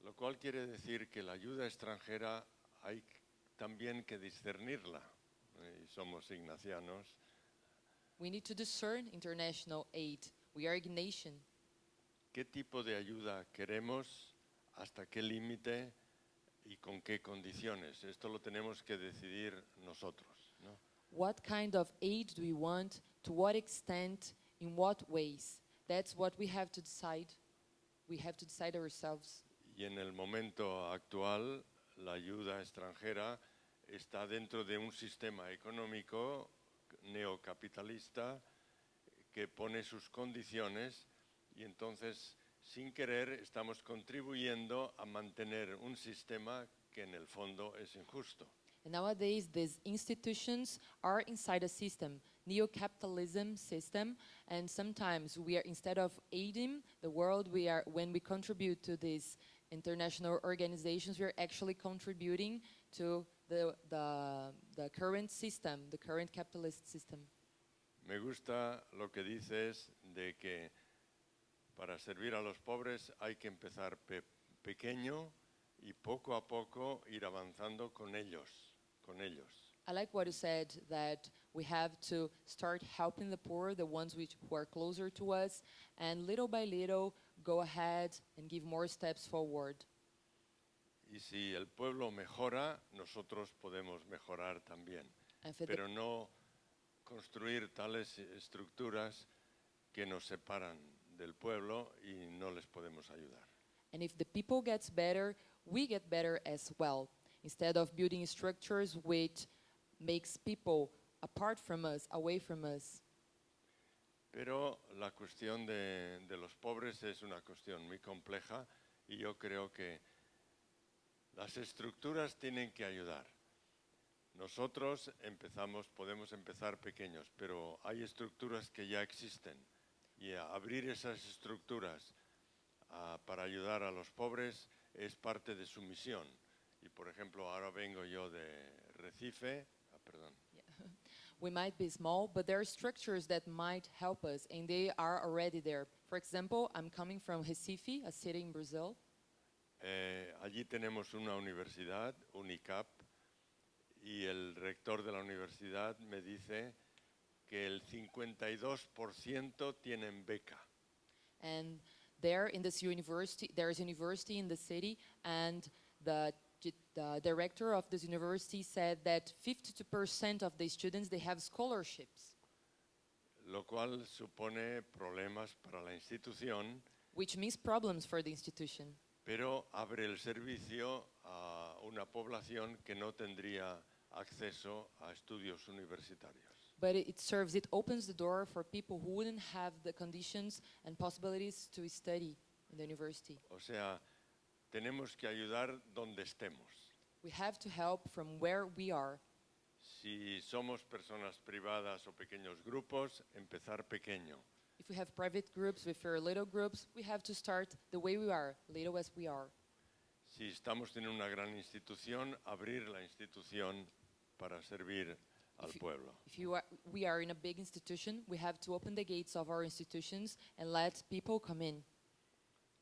Lo cual quiere decir que la ayuda extranjera hay también que discernirla. Y somos ignacianos. We need to discern international aid. We are Ignatian. ¿Qué tipo de ayuda queremos? ¿Hasta qué límite? ¿Y con qué condiciones? Esto lo tenemos que decidir nosotros, ¿no? What kind of aid do we want? To what extent? In what ways? That's what we have to decide. We have to decide ourselves. Y en el momento actual, la ayuda extranjera está dentro de un sistema económico neocapitalista que pone sus condiciones y entonces, sin querer, estamos contribuyendo a mantener un sistema que en el fondo es injusto. And nowadays, these institutions are inside a system, neo-capitalism system, and sometimes we are, instead of aiding the world, when we contribute to these international organizations, we are actually contributing to the current system, the current capitalist system. Me gusta lo que dices de que para servir a los pobres hay que empezar pequeño y poco a poco ir avanzando con ellos. I like what you said, that we have to start helping the poor, the ones who are closer to us, and little by little go ahead and give more steps forward. Y si el pueblo mejora, nosotros podemos mejorar también. And for the- Pero no construir tales estructuras que nos separan del pueblo y no les podemos ayudar. And if the people gets better, we get better as well. Instead of building structures which makes people apart from us, away from us. Pero la cuestión de los pobres es una cuestión muy compleja y yo creo que las estructuras tienen que ayudar. Nosotros podemos empezar pequeños, pero hay estructuras que ya existen y abrir esas estructuras para ayudar a los pobres es parte de su misión. Y por ejemplo, ahora vengo yo de Recife, perdón. We might be small, but there are structures that might help us, and they are already there. For example, I'm coming from Recife, a city in Brazil. Allí tenemos una universidad, UNICAP, y el rector de la universidad me dice que el 52% tienen beca. And there in this university, there is a university in the city, and the director of this university said that 52% of the students, they have scholarships. Lo cual supone problemas para la institución, Which means problems for the institution. pero abre el servicio a una población que no tendría acceso a estudios universitarios. But it opens the door for people who wouldn't have the conditions and possibilities to study in the university. O sea, tenemos que ayudar donde estemos. We have to help from where we are. Si somos personas privadas o pequeños grupos, empezar pequeño. If we have private groups, if we're little groups, we have to start the way we are, little as we are. Si estamos en una gran institución, abrir la institución para servir al pueblo. If we are in a big institution, we have to open the gates of our institutions and let people come in.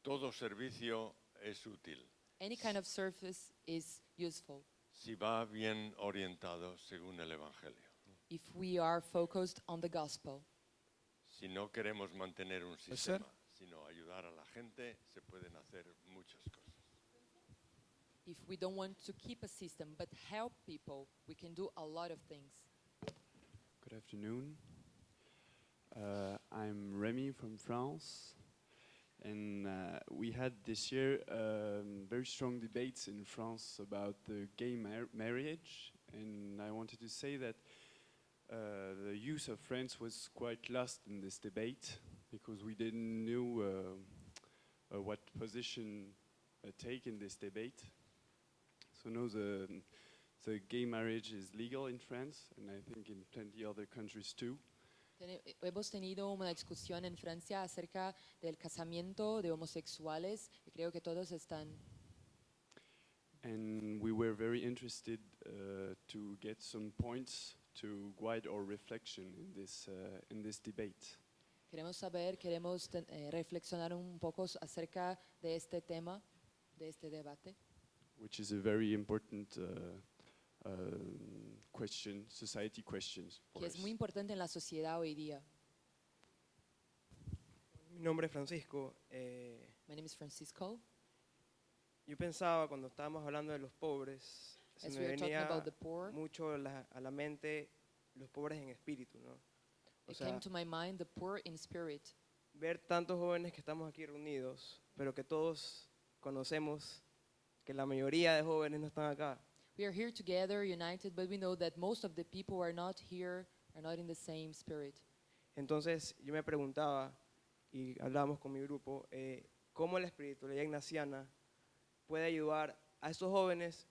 Todo servicio es útil Any kind of service is useful si va bien orientado según el Evangelio. if we are focused on the gospel. Si no queremos mantener un sistema, sino ayudar a la gente, se pueden hacer muchas cosas. If we don't want to keep a system but help people, we can do a lot of things. Good afternoon. I'm Remy from France, and we had this year very strong debates in France about the gay marriage, and I wanted to say that the youth of France was quite lost in this debate because we didn't know what position take in this debate. So now the gay marriage is legal in France, and I think in plenty other countries too. Hemos tenido una discusión en Francia acerca del casamiento de homosexuales y creo que todos están. And we were very interested to get some points to guide our reflection in this debate. Queremos reflexionar un poco acerca de este tema, de este debate. Which is a very important question, society questions for Que us. es muy importante en la sociedad hoy día. Mi nombre es Francisco. My name is Francisco. Yo pensaba cuando estábamos hablando de los pobres, se As me we are talking venía about the poor, mucho a la mente los pobres en espíritu, ¿no? O it sea, came to my mind the poor in spirit. ver tantos jóvenes que estamos aquí reunidos, pero que todos conocemos que la mayoría de jóvenes no están acá. We are here together, united, but we know that most of the people are not here, are not in the same spirit. Entonces yo me preguntaba, y hablábamos con mi grupo, cómo la espiritualidad ignaciana puede ayudar a esos jóvenes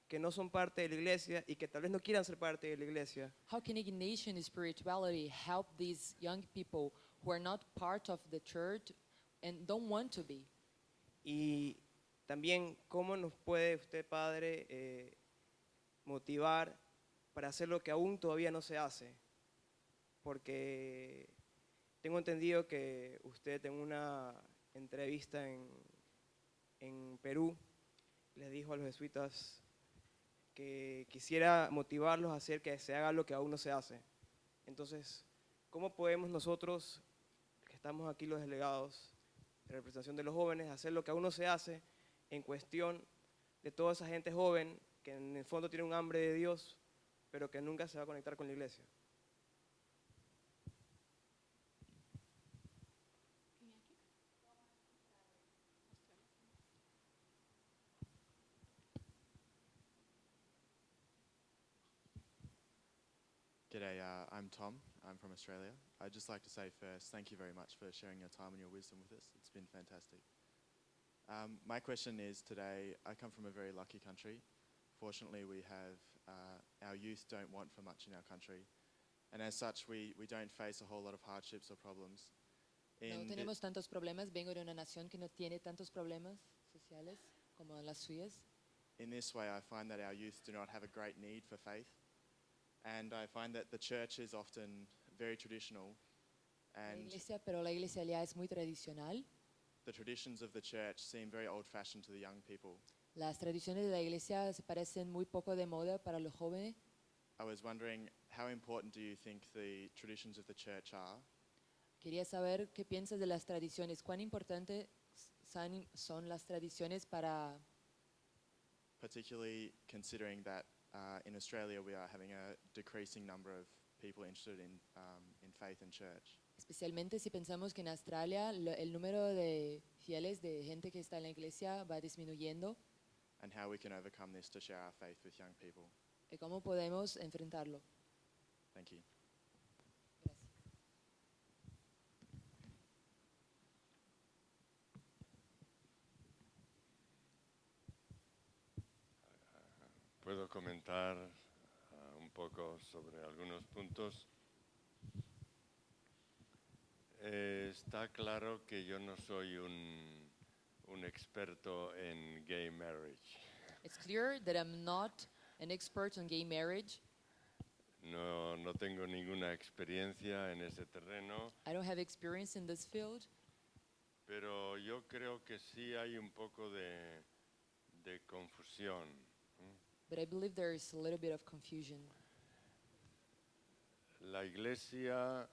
que no son parte de la iglesia y que tal vez no quieran ser parte de la iglesia, How can Ignatian spirituality help these young people who are not part of the church and don't want to be? y también cómo nos puede usted, Padre, motivar para hacer lo que aún todavía no se hace? Porque tengo entendido que usted en una entrevista en Perú le dijo a los jesuitas que quisiera motivarlos a hacer que se haga lo que aún no se hace. Entonces, ¿cómo podemos nosotros, que estamos aquí los delegados, en representación de los jóvenes, hacer lo que aún no se hace en cuestión de toda esa gente joven que en el fondo tiene un hambre de Dios, pero que nunca se va a conectar con la iglesia? G'day, I'm Tom. I'm from Australia. I'd just like to say first, thank you very much for sharing your time and your wisdom with us. It's been fantastic. My question is today, I come from a very lucky country. unfortunately, we have our youth don't want for much in our country, and as such, we don't face a whole lot of hardships or problems. No In thi- tenemos tantos problemas. Vengo de una nación que no tiene tantos problemas sociales como las suyas. In this way, I find that our youth do not have a great need for faith, and I find that the church is often very traditional, and Pero la iglesia ya es muy tradicional. the traditions of the church seem very old-fashioned to the young people. Las tradiciones de la iglesia se parecen muy poco de moda para los jóvenes. I was wondering, how important do you think the traditions of the church are? Quería saber qué piensas de las tradiciones. ¿Cuán importantes son las tradiciones para, Particularly considering that in Australia we are having a decreasing number of people interested in faith and church? especialmente si pensamos que en Australia el número de fieles, de gente que está en la iglesia, va disminuyendo? And how we can overcome this to share our faith with young people. ¿Y cómo podemos enfrentarlo? Thank you. Gracias. Puedo comentar un poco sobre algunos puntos. Está claro que yo no soy un experto en gay marriage. It's clear that I'm not an expert on gay marriage. No tengo ninguna experiencia en ese terreno, I don't have experience in this field, pero yo creo que sí hay un poco de confusión. but I believe there is a little bit of confusion. La Iglesia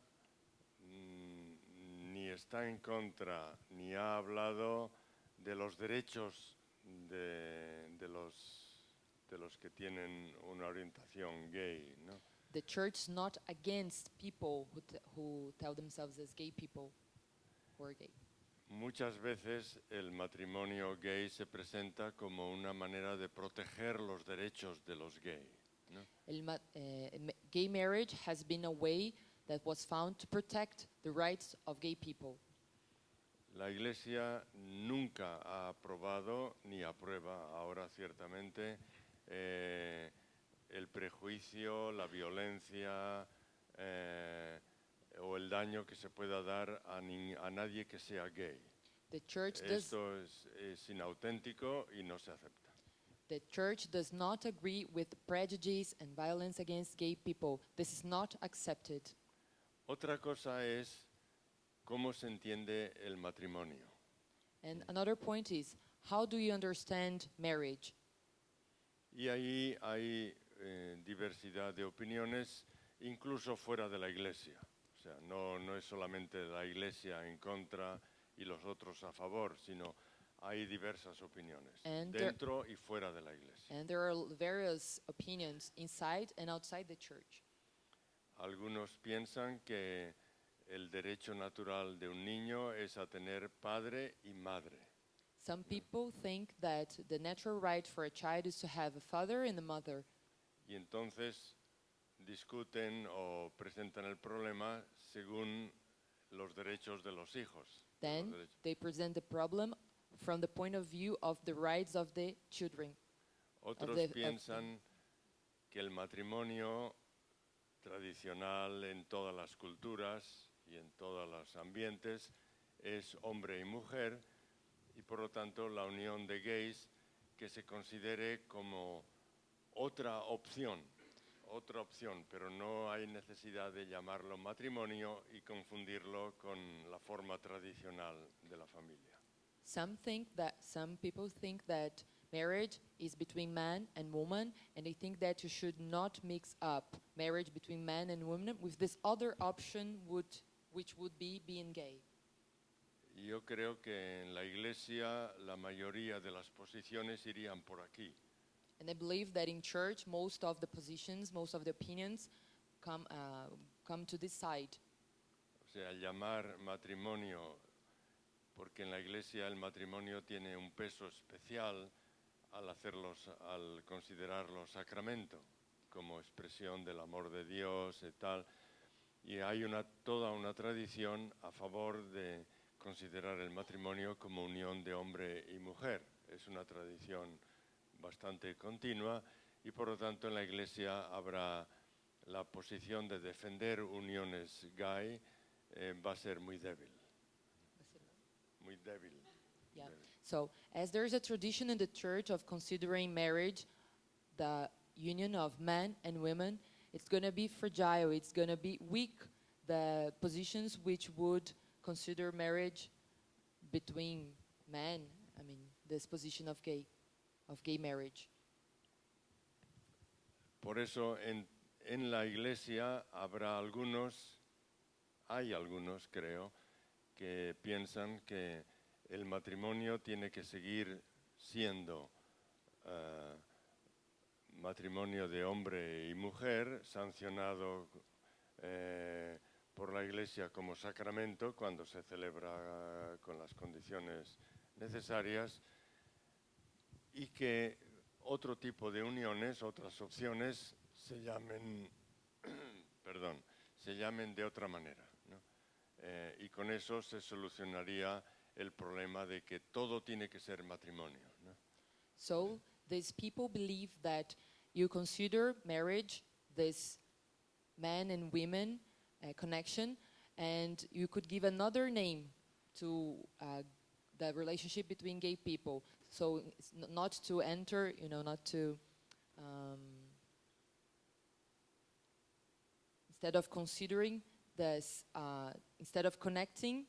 ni está en contra ni ha hablado de los derechos de los que tienen una orientación gay, ¿no? The church is not against people who tell themselves as gay people who are gay. Muchas veces el matrimonio gay se presenta como una manera de proteger los derechos de los gay, ¿no? Gay marriage has been a way that was found to protect the rights of gay people. La Iglesia nunca ha aprobado ni aprueba ahora ciertamente el prejuicio, la violencia o el daño que se pueda dar a nadie que sea gay. The church does, Esto es inauténtico y no se acepta. the church does not agree with prejudice and violence against gay people. This is not accepted. Otra cosa es cómo se entiende el matrimonio. And another point is, how do you understand marriage? Y ahí hay diversidad de opiniones, incluso fuera de la Iglesia. O sea, no es solamente la Iglesia en contra y los otros a favor, sino hay diversas opiniones, And dentro y fuera de la Iglesia. And there are various opinions inside and outside the church. Algunos piensan que el derecho natural de un niño es a tener padre y madre. Some people think that the natural right for a child is to have a father and a mother. Y entonces discuten o presentan el problema según los derechos de los hijos. Then they present the problem from the point of view of the rights of the children. Otros of piensan que el matrimonio tradicional en todas las culturas y en todos los ambientes es hombre y mujer y por lo tanto la unión de gays que se considere como otra opción, pero no hay necesidad de llamarlo matrimonio y confundirlo con la forma tradicional de la familia. Some people think that marriage is between man and woman, and they think that you should not mix up marriage between man and woman with this other option which would be being gay. Yo creo que en la Iglesia la mayoría de las posiciones irían por aquí. And I believe that in church, most of the positions, most of the opinions come to this side. O sea, llamar matrimonio, porque en la Iglesia el matrimonio tiene un peso especial al considerarlo sacramento, como expresión del amor de Dios y tal. Y hay toda una tradición a favor de considerar el matrimonio como unión de hombre y mujer. Es una tradición bastante continua y por lo tanto en la Iglesia habrá la posición de defender uniones gay, va a ser muy débil. Muy débil. Yeah. débil. So, as there is a tradition in the church of considering marriage the union of men and women, it's going to be fragile, it's going to be weak, the positions which would consider marriage between men, I mean, this position of gay marriage. Por eso en la Iglesia hay algunos creo, que piensan que el matrimonio tiene que seguir siendo matrimonio de hombre y mujer, sancionado por la Iglesia como sacramento cuando se celebra con las condiciones necesarias, y que otro tipo de uniones, otras opciones, se llamen de otra manera, ¿no? Y con eso se solucionaría el problema de que todo tiene que ser matrimonio, ¿no? So, these people believe that you consider marriage this man and women connection, and you could give another name to the relationship between gay people. So, it's not to enter, not to, instead of considering this, instead of connecting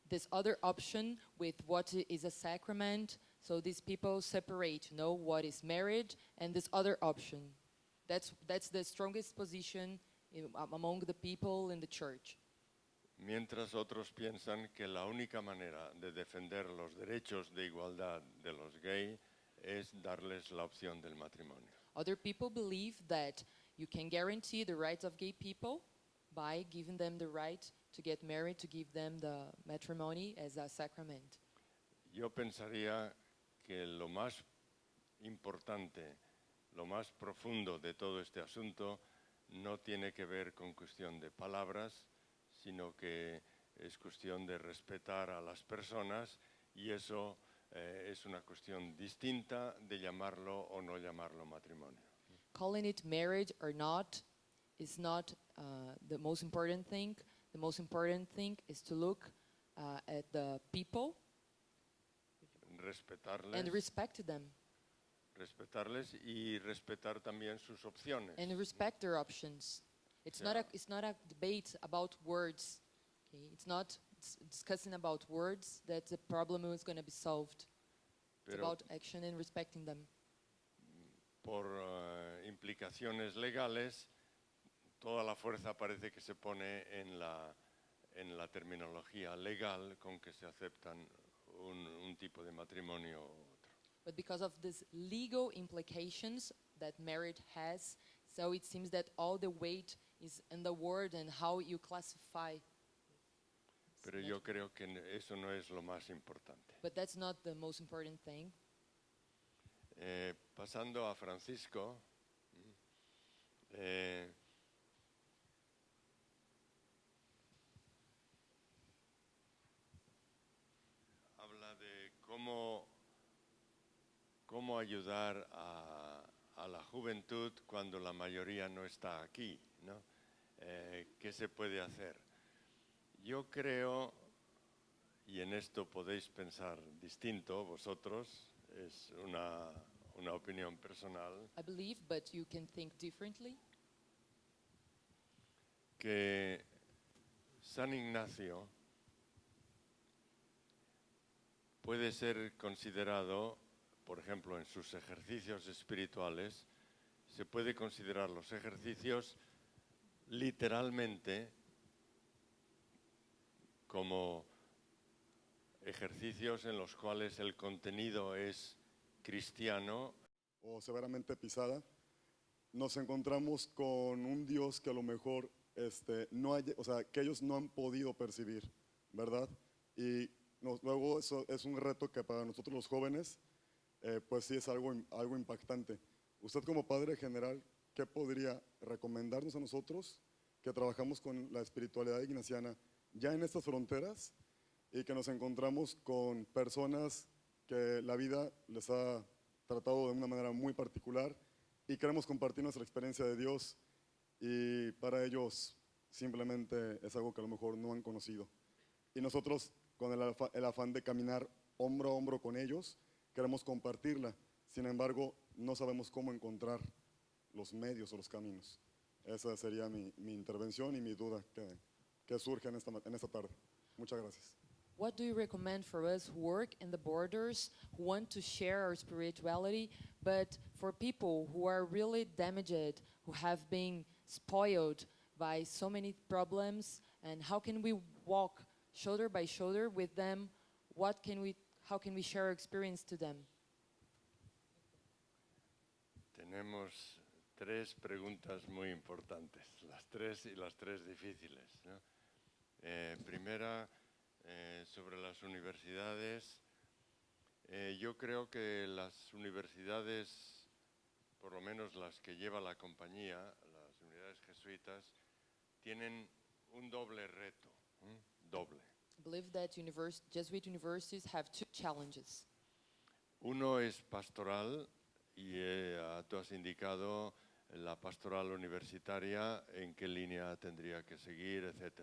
this other option with what is a sacrament, so these people separate, what is marriage and this other option. That's the strongest position among the people in the church. Mientras otros piensan que la única manera de defender los derechos de igualdad de los gays es darles la opción del matrimonio. Other people believe that you can guarantee the rights of gay people by giving them the right to get married, to give them the matrimony as a sacrament. Yo pensaría que lo más importante, lo más profundo de todo este asunto no tiene que ver con cuestión de palabras, sino que es cuestión de respetar a las personas, y eso es una cuestión distinta de llamarlo o no llamarlo matrimonio. Calling it marriage or not is not the most important thing. The most important thing is to look at the people Respetarles, and respect them respetarles y respetar también sus opciones. and respect their options. It's not a debate about words. Okay? It's not discussing about words that the problem is going to be solved. It's Pero about action and respecting them. por implicaciones legales, toda la fuerza parece que se pone en la terminología legal con que se aceptan un tipo de matrimonio u otro. But because of these legal implications that marriage has, so it seems that all the weight is in the word and how you classify. Pero yo creo que eso no es lo más importante. But that's not the most important thing. Pasando a Francisco, habla de cómo ayudar a la juventud cuando la mayoría no está aquí, ¿no? ¿Qué se puede hacer? Yo creo, y en esto podéis pensar distinto vosotros, es una opinión personal, I believe, but you can think differently, que San Ignacio puede ser considerado, por ejemplo, en sus ejercicios espirituales, se puede considerar los ejercicios literalmente como ejercicios en los cuales el contenido es cristiano. O severamente pisada, nos encontramos con un Dios que a lo mejor no hay, o sea, que ellos no han podido percibir, ¿verdad? Y luego eso es un reto que para nosotros los jóvenes, pues sí es algo impactante. Usted como padre general, ¿qué podría recomendarnos a nosotros que trabajamos con la espiritualidad ignaciana ya en estas fronteras y que nos encontramos con personas que la vida les ha tratado de una manera muy particular y queremos compartir nuestra experiencia de Dios y para ellos simplemente es algo que a lo mejor no han conocido. Y nosotros con el afán de caminar hombro a hombro con ellos, queremos compartirla. Sin embargo, no sabemos cómo encontrar los medios o los caminos. Esa sería mi intervención y mi duda que surge en esta tarde. Muchas gracias. What do you recommend for us who work in the borders, who want to share our spirituality, but for people who are really damaged, who have been spoiled by so many problems, and how can we walk shoulder by shoulder with them? How can we share our experience to them? Tenemos tres preguntas muy importantes, las tres y las tres difíciles, ¿no? Primera, sobre las universidades. Yo creo que las universidades, por lo menos las que lleva la compañía, las unidades jesuitas, tienen un doble reto, doble. I believe that Jesuit universities have two challenges. Uno es pastoral y tú has indicado la pastoral universitaria, en qué línea tendría que seguir, etc.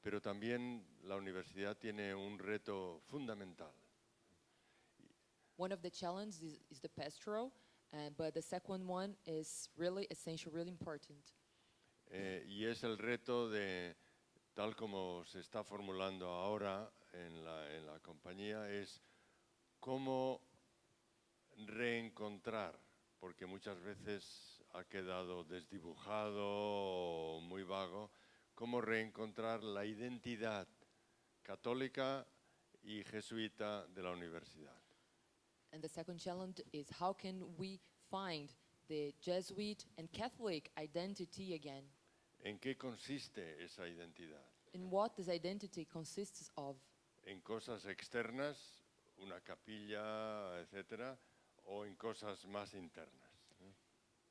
Pero también la universidad tiene un reto fundamental. One of the challenges is the pastoral, but the second one is really essential, really important. Y es el reto de, tal como se está formulando ahora en la compañía, es cómo reencontrar, porque muchas veces ha quedado desdibujado o muy vago, cómo reencontrar la identidad católica y jesuita de la universidad. And the second challenge is how can we find the Jesuit and Catholic identity again? ¿En qué consiste esa identidad? In what this identity consists of? ¿En cosas externas, una capilla, etcétera, o en cosas más internas?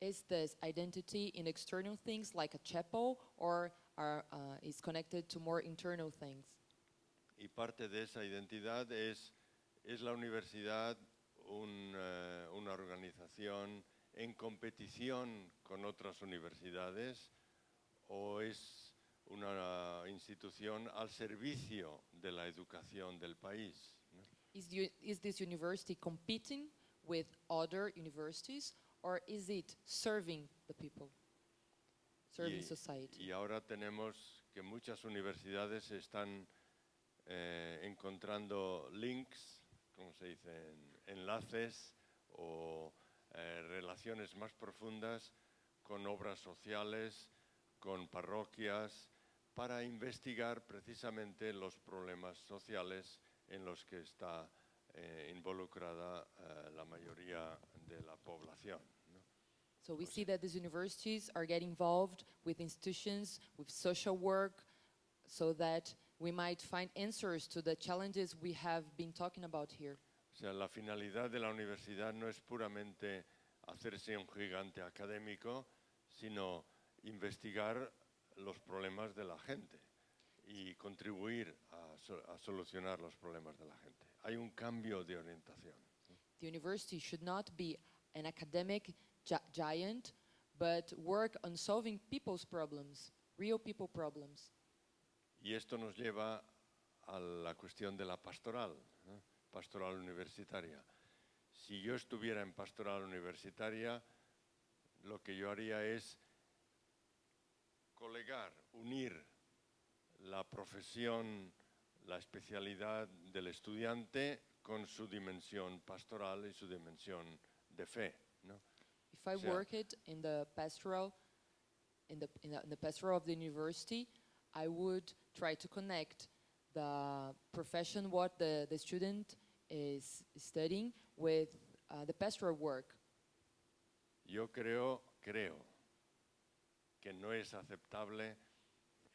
Is this identity in external things like a chapel, or is connected to more internal things? Y parte de esa identidad es la universidad una organización en competición con otras universidades o es una institución al servicio de la educación del país, ¿no? Is this university competing with other universities, or is it serving the people, serving society? Y ahora tenemos que muchas universidades están encontrando links, como se dice, enlaces o relaciones más profundas con obras sociales, con parroquias, para investigar precisamente los problemas sociales en los que está involucrada la mayoría de la población, ¿no? So we see that these universities are getting involved with institutions, with social work, so that we might find answers to the challenges we have been talking about here. O sea, la finalidad de la universidad no es puramente hacerse un gigante académico, sino investigar los problemas de la gente y contribuir a solucionar los problemas de la gente. Hay un cambio de orientación. The university should not be an academic giant, but work on solving people's problems, real people problems. Y esto nos lleva a la cuestión de la pastoral, ¿no? Pastoral universitaria. Si yo estuviera en pastoral universitaria, lo que yo haría es colegar, unir la profesión, la especialidad del estudiante con su dimensión pastoral y su dimensión de fe, ¿no? If I worked in the pastoral, in the pastoral of the university, I would try to connect the profession, what the student is studying, with the pastoral work. Yo creo que no es aceptable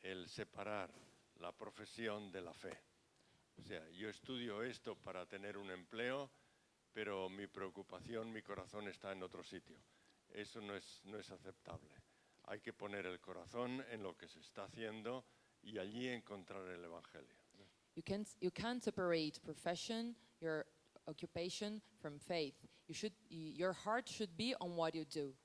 el separar la profesión de la fe. O sea, yo estudio esto para tener un empleo, pero mi preocupación, mi corazón está en otro sitio. Eso no es aceptable. Hay que poner el corazón en lo que se está haciendo y allí encontrar el Evangelio. You can't separate profession, your occupation, from faith. Your heart should be on what you do.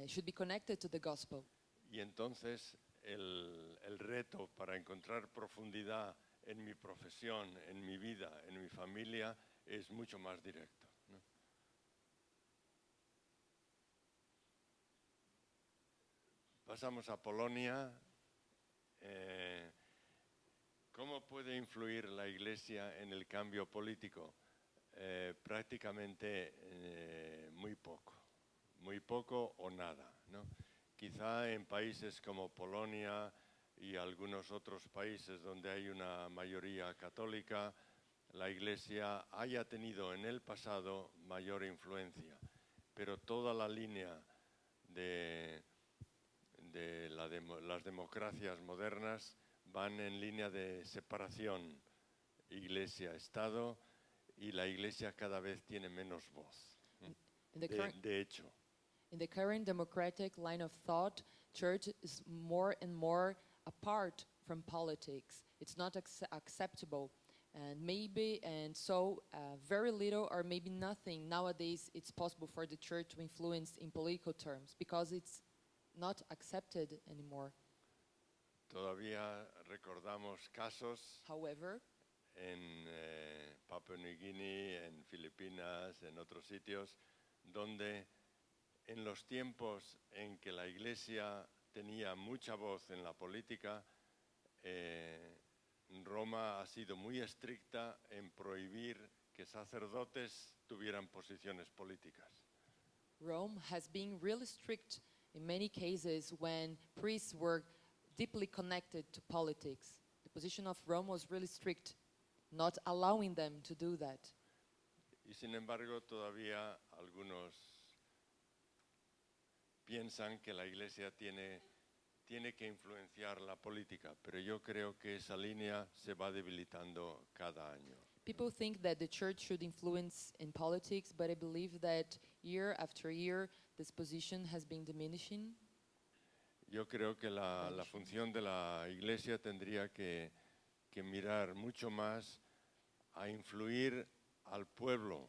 should be connected to the gospel. Y entonces el reto para encontrar profundidad en mi profesión, en mi vida, en mi familia, es mucho más directo, ¿no? Pasamos a Polonia. ¿Cómo puede influir la Iglesia en el cambio político? Prácticamente muy poco o nada, ¿no? Quizá en países como Polonia y algunos otros países donde hay una mayoría católica, la Iglesia haya tenido en el pasado mayor influencia, pero toda la línea de las democracias modernas van en línea de separación Iglesia-Estado, y la Iglesia cada vez tiene menos voz. De hecho. In the current democratic line of thought, church is more and more apart from politics. It's not acceptable. And so very little or maybe nothing nowadays it's possible for the church to influence in political terms because it's not accepted anymore. Todavía recordamos casos. However, en Papua New Guinea, en Filipinas, en otros sitios, donde en los tiempos en que la Iglesia tenía mucha voz en la política, Roma ha sido muy estricta en prohibir que sacerdotes tuvieran posiciones políticas. Rome has been really strict in many cases when priests were deeply connected to politics. The position of Rome was really strict, not allowing them to do that. Y sin embargo, todavía algunos piensan que la Iglesia tiene que influenciar la política, pero yo creo que esa línea se va debilitando cada año. People think that the church should influence in politics, but I believe that year after year, this position has been diminishing. Yo creo que la función de la Iglesia tendría que mirar mucho más a influir al pueblo,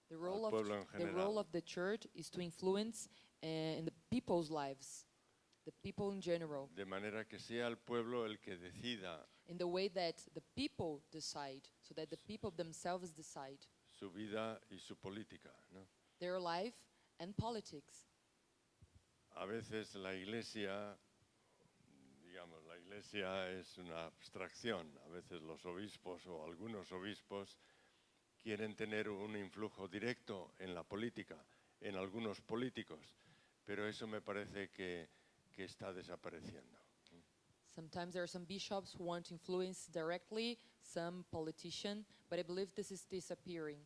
The role, al pueblo en the role general. of the church is to influence in the people's lives, the people in general, De manera que sea el pueblo el que decida in the way that the people decide, so that the people themselves decide su vida y su política, ¿no? their life and politics. A veces la Iglesia, digamos, la Iglesia es una abstracción. A veces los obispos o algunos obispos quieren tener un influjo directo en la política, en algunos políticos, pero eso me parece que está desapareciendo. Sometimes there are some bishops who want to influence directly some politician, but I believe this is disappearing.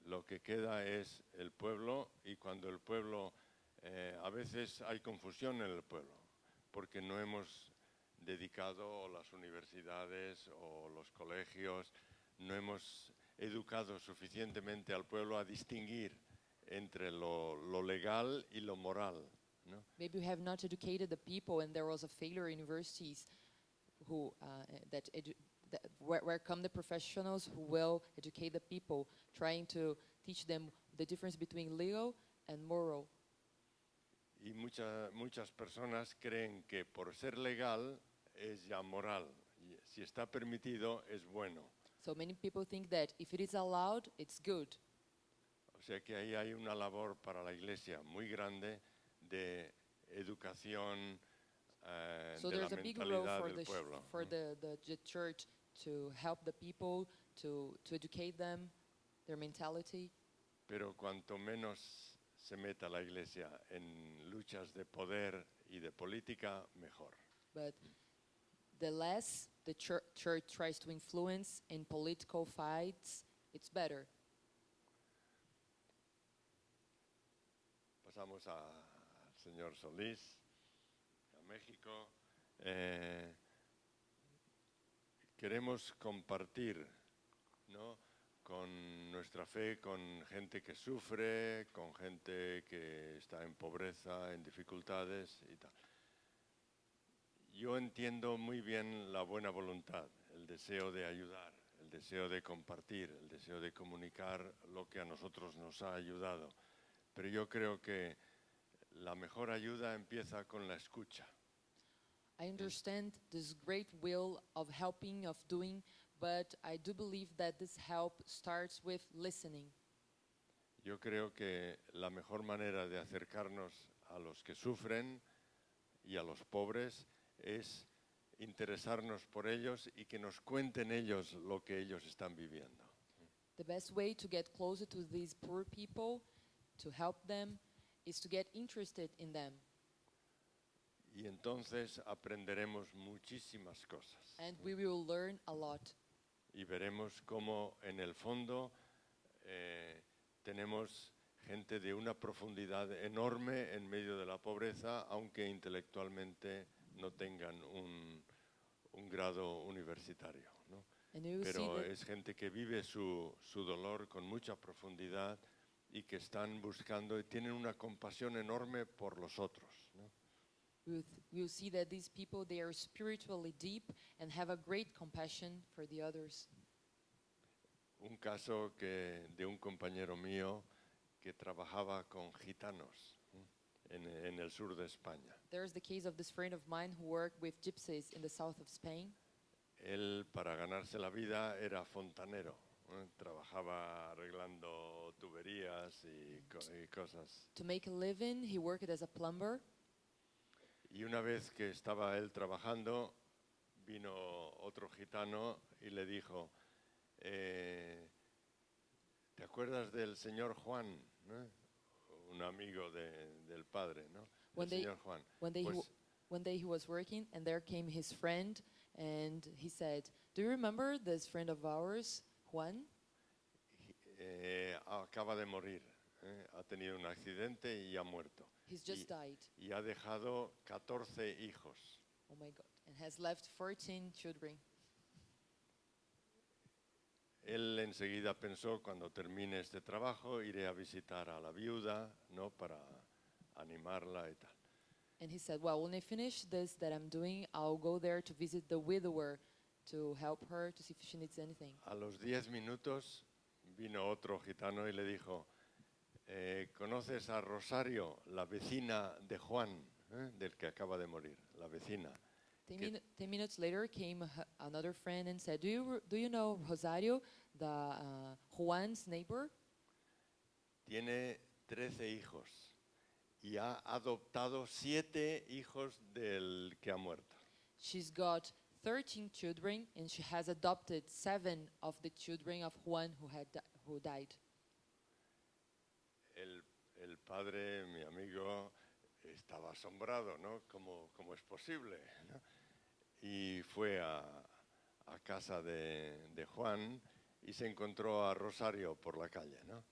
Lo que queda es el pueblo, y cuando el pueblo, a veces hay confusión en el pueblo, porque no hemos dedicado las universidades o los colegios, no hemos educado suficientemente al pueblo a distinguir entre lo legal y lo moral, ¿no? Maybe we have not educated the people, and there was a failure in universities who where come the professionals who will educate the people, trying to teach them the difference between legal and moral. Y muchas personas creen que por ser legal es ya moral, y si está permitido es bueno. So many people think that if it is allowed, it's good. O sea que ahí hay una labor para la Iglesia muy grande de educación So de la there's a big role mentalidad for del the pueblo. the church to help the people, to educate them, their mentality. Pero cuanto menos se meta la Iglesia en luchas de poder y de política, mejor. But the less the church tries to influence in political fights, it's better. Pasamos al señor Solís, a México. Queremos compartir, ¿no?, con nuestra fe, con gente que sufre, con gente que está en pobreza, en dificultades y tal. Yo entiendo muy bien la buena voluntad, el deseo de ayudar, el deseo de compartir, el deseo de comunicar lo que a nosotros nos ha ayudado. Pero yo creo que la mejor ayuda empieza con la escucha. I understand this great will of helping, of doing, but I do believe that this help starts with listening. Yo creo que la mejor manera de acercarnos a los que sufren y a los pobres es interesarnos por ellos y que nos cuenten ellos lo que ellos están viviendo. The best way to get closer to these poor people, to help them, is to get interested in them. Y entonces aprenderemos muchísimas cosas. And we will learn a lot. Y veremos cómo en el fondo tenemos gente de una profundidad enorme en medio de la pobreza, aunque intelectualmente no tengan un grado universitario, ¿no? And you will see Pero that es gente que vive su dolor con mucha profundidad y que están buscando y tienen una compasión enorme por los otros, ¿no? you'll see that these people, they are spiritually deep and have a great compassion for the others. Un caso de un compañero mío que trabajaba con gitanos, ¿eh? en el sur de España. There's the case of this friend of mine who worked with gypsies in the south of Spain. Él, para ganarse la vida, era fontanero, ¿eh? Trabajaba arreglando tuberías y cosas. To make a living, he worked as a plumber. Y una vez que estaba él trabajando, vino otro gitano y le dijo, ¿te acuerdas del señor Juan, ¿no? Un amigo del padre, ¿no? El señor Juan. One day he was working, and there came his friend, and he said, "Do you remember this friend of ours, Juan? Acaba de morir, ha tenido un accidente y ha muerto. He's just died. Y ha dejado 14 hijos. Oh my God, and has left 14 children." Él enseguida pensó, cuando termine este trabajo, iré a visitar a la viuda, ¿no? Para animarla y tal. And he said, "Well, when I finish this that I'm doing, I'll go there to visit the widower to help her to see if she needs anything." A los 10 minutos vino otro gitano y le dijo, ¿conoces a Rosario, la vecina de Juan, del que acaba de morir? La vecina. 10 minutes later came another friend and said, do you know Rosario, the Juan's neighbor? Tiene 13 hijos y ha adoptado 7 hijos del que ha muerto. She's got 13 children and she has adopted 7 of the children of Juan who died. El padre, mi amigo, estaba asombrado, ¿no? ¿Cómo es posible, ¿no? Y fue a casa de Juan y se encontró a Rosario por la calle, ¿no?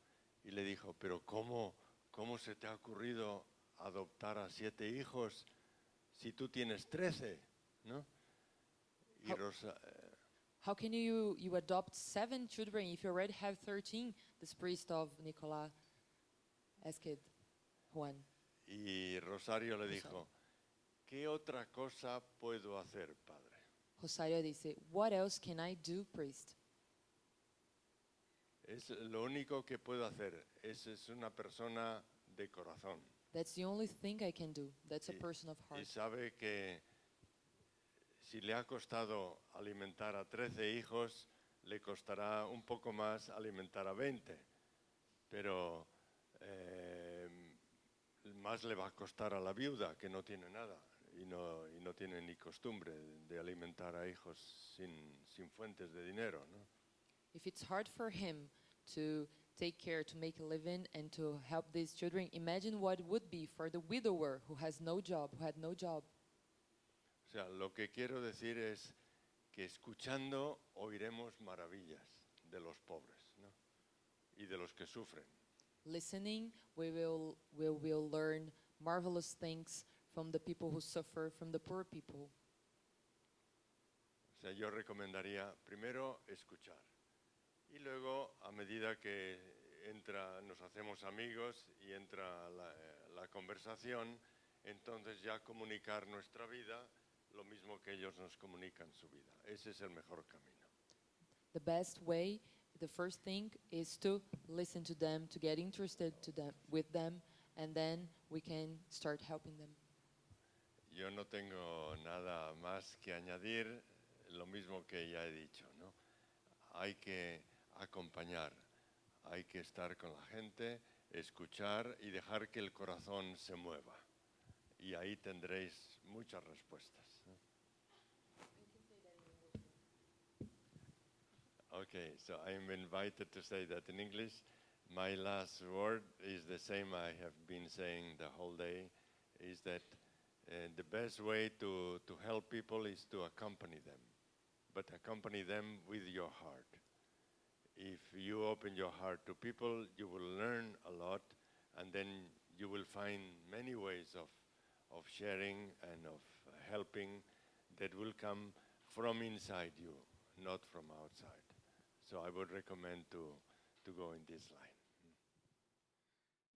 Y le dijo, pero ¿cómo se te ha ocurrido adoptar a 7 hijos si tú tienes 13, ¿no? Y How can you adopt 7 children if you already have 13? This priest of Nicola asked Juan. Y Rosario le dijo, ¿qué otra cosa puedo hacer, padre? Rosario dice, "What else can I do, priest?" Es lo único que puedo hacer. Es una persona de corazón. That's the only thing I can do. That's a person of Y heart. sabe que si le ha costado alimentar a 13 hijos, le costará un poco más alimentar a 20. Pero más le va a costar a la viuda, que no tiene nada y no tiene ni costumbre de alimentar a hijos sin fuentes de dinero, ¿no? If it's hard for him to take care, to make a living, and to help these children, imagine what it would be for the widower who has no job, who had no job. O sea, lo que quiero decir es que escuchando oiremos maravillas de los pobres, ¿no? Y de los que sufren. Listening, we will learn marvelous things from the people who suffer, from the poor people. O sea, yo recomendaría primero escuchar y luego, a medida que nos hacemos amigos y entra la conversación, entonces ya comunicar nuestra vida lo mismo que ellos nos comunican su vida. Ese es el mejor camino. The best way, the first thing, is to listen to them, to get interested with them, and then we can start helping them. Yo no tengo nada más que añadir, lo mismo que ya he dicho, ¿no? Hay que acompañar, hay que estar con la gente, escuchar y dejar que el corazón se mueva. Y ahí tendréis muchas respuestas. Okay, so I'm invited to say that in English. My last word is the same I have been saying the whole day, is that the best way to help people is to accompany them, but accompany them with your heart. If you open your heart to people, you will learn a lot, and then you will find many ways of sharing and of helping that will come from inside you, not from outside. So I would recommend to go in this line.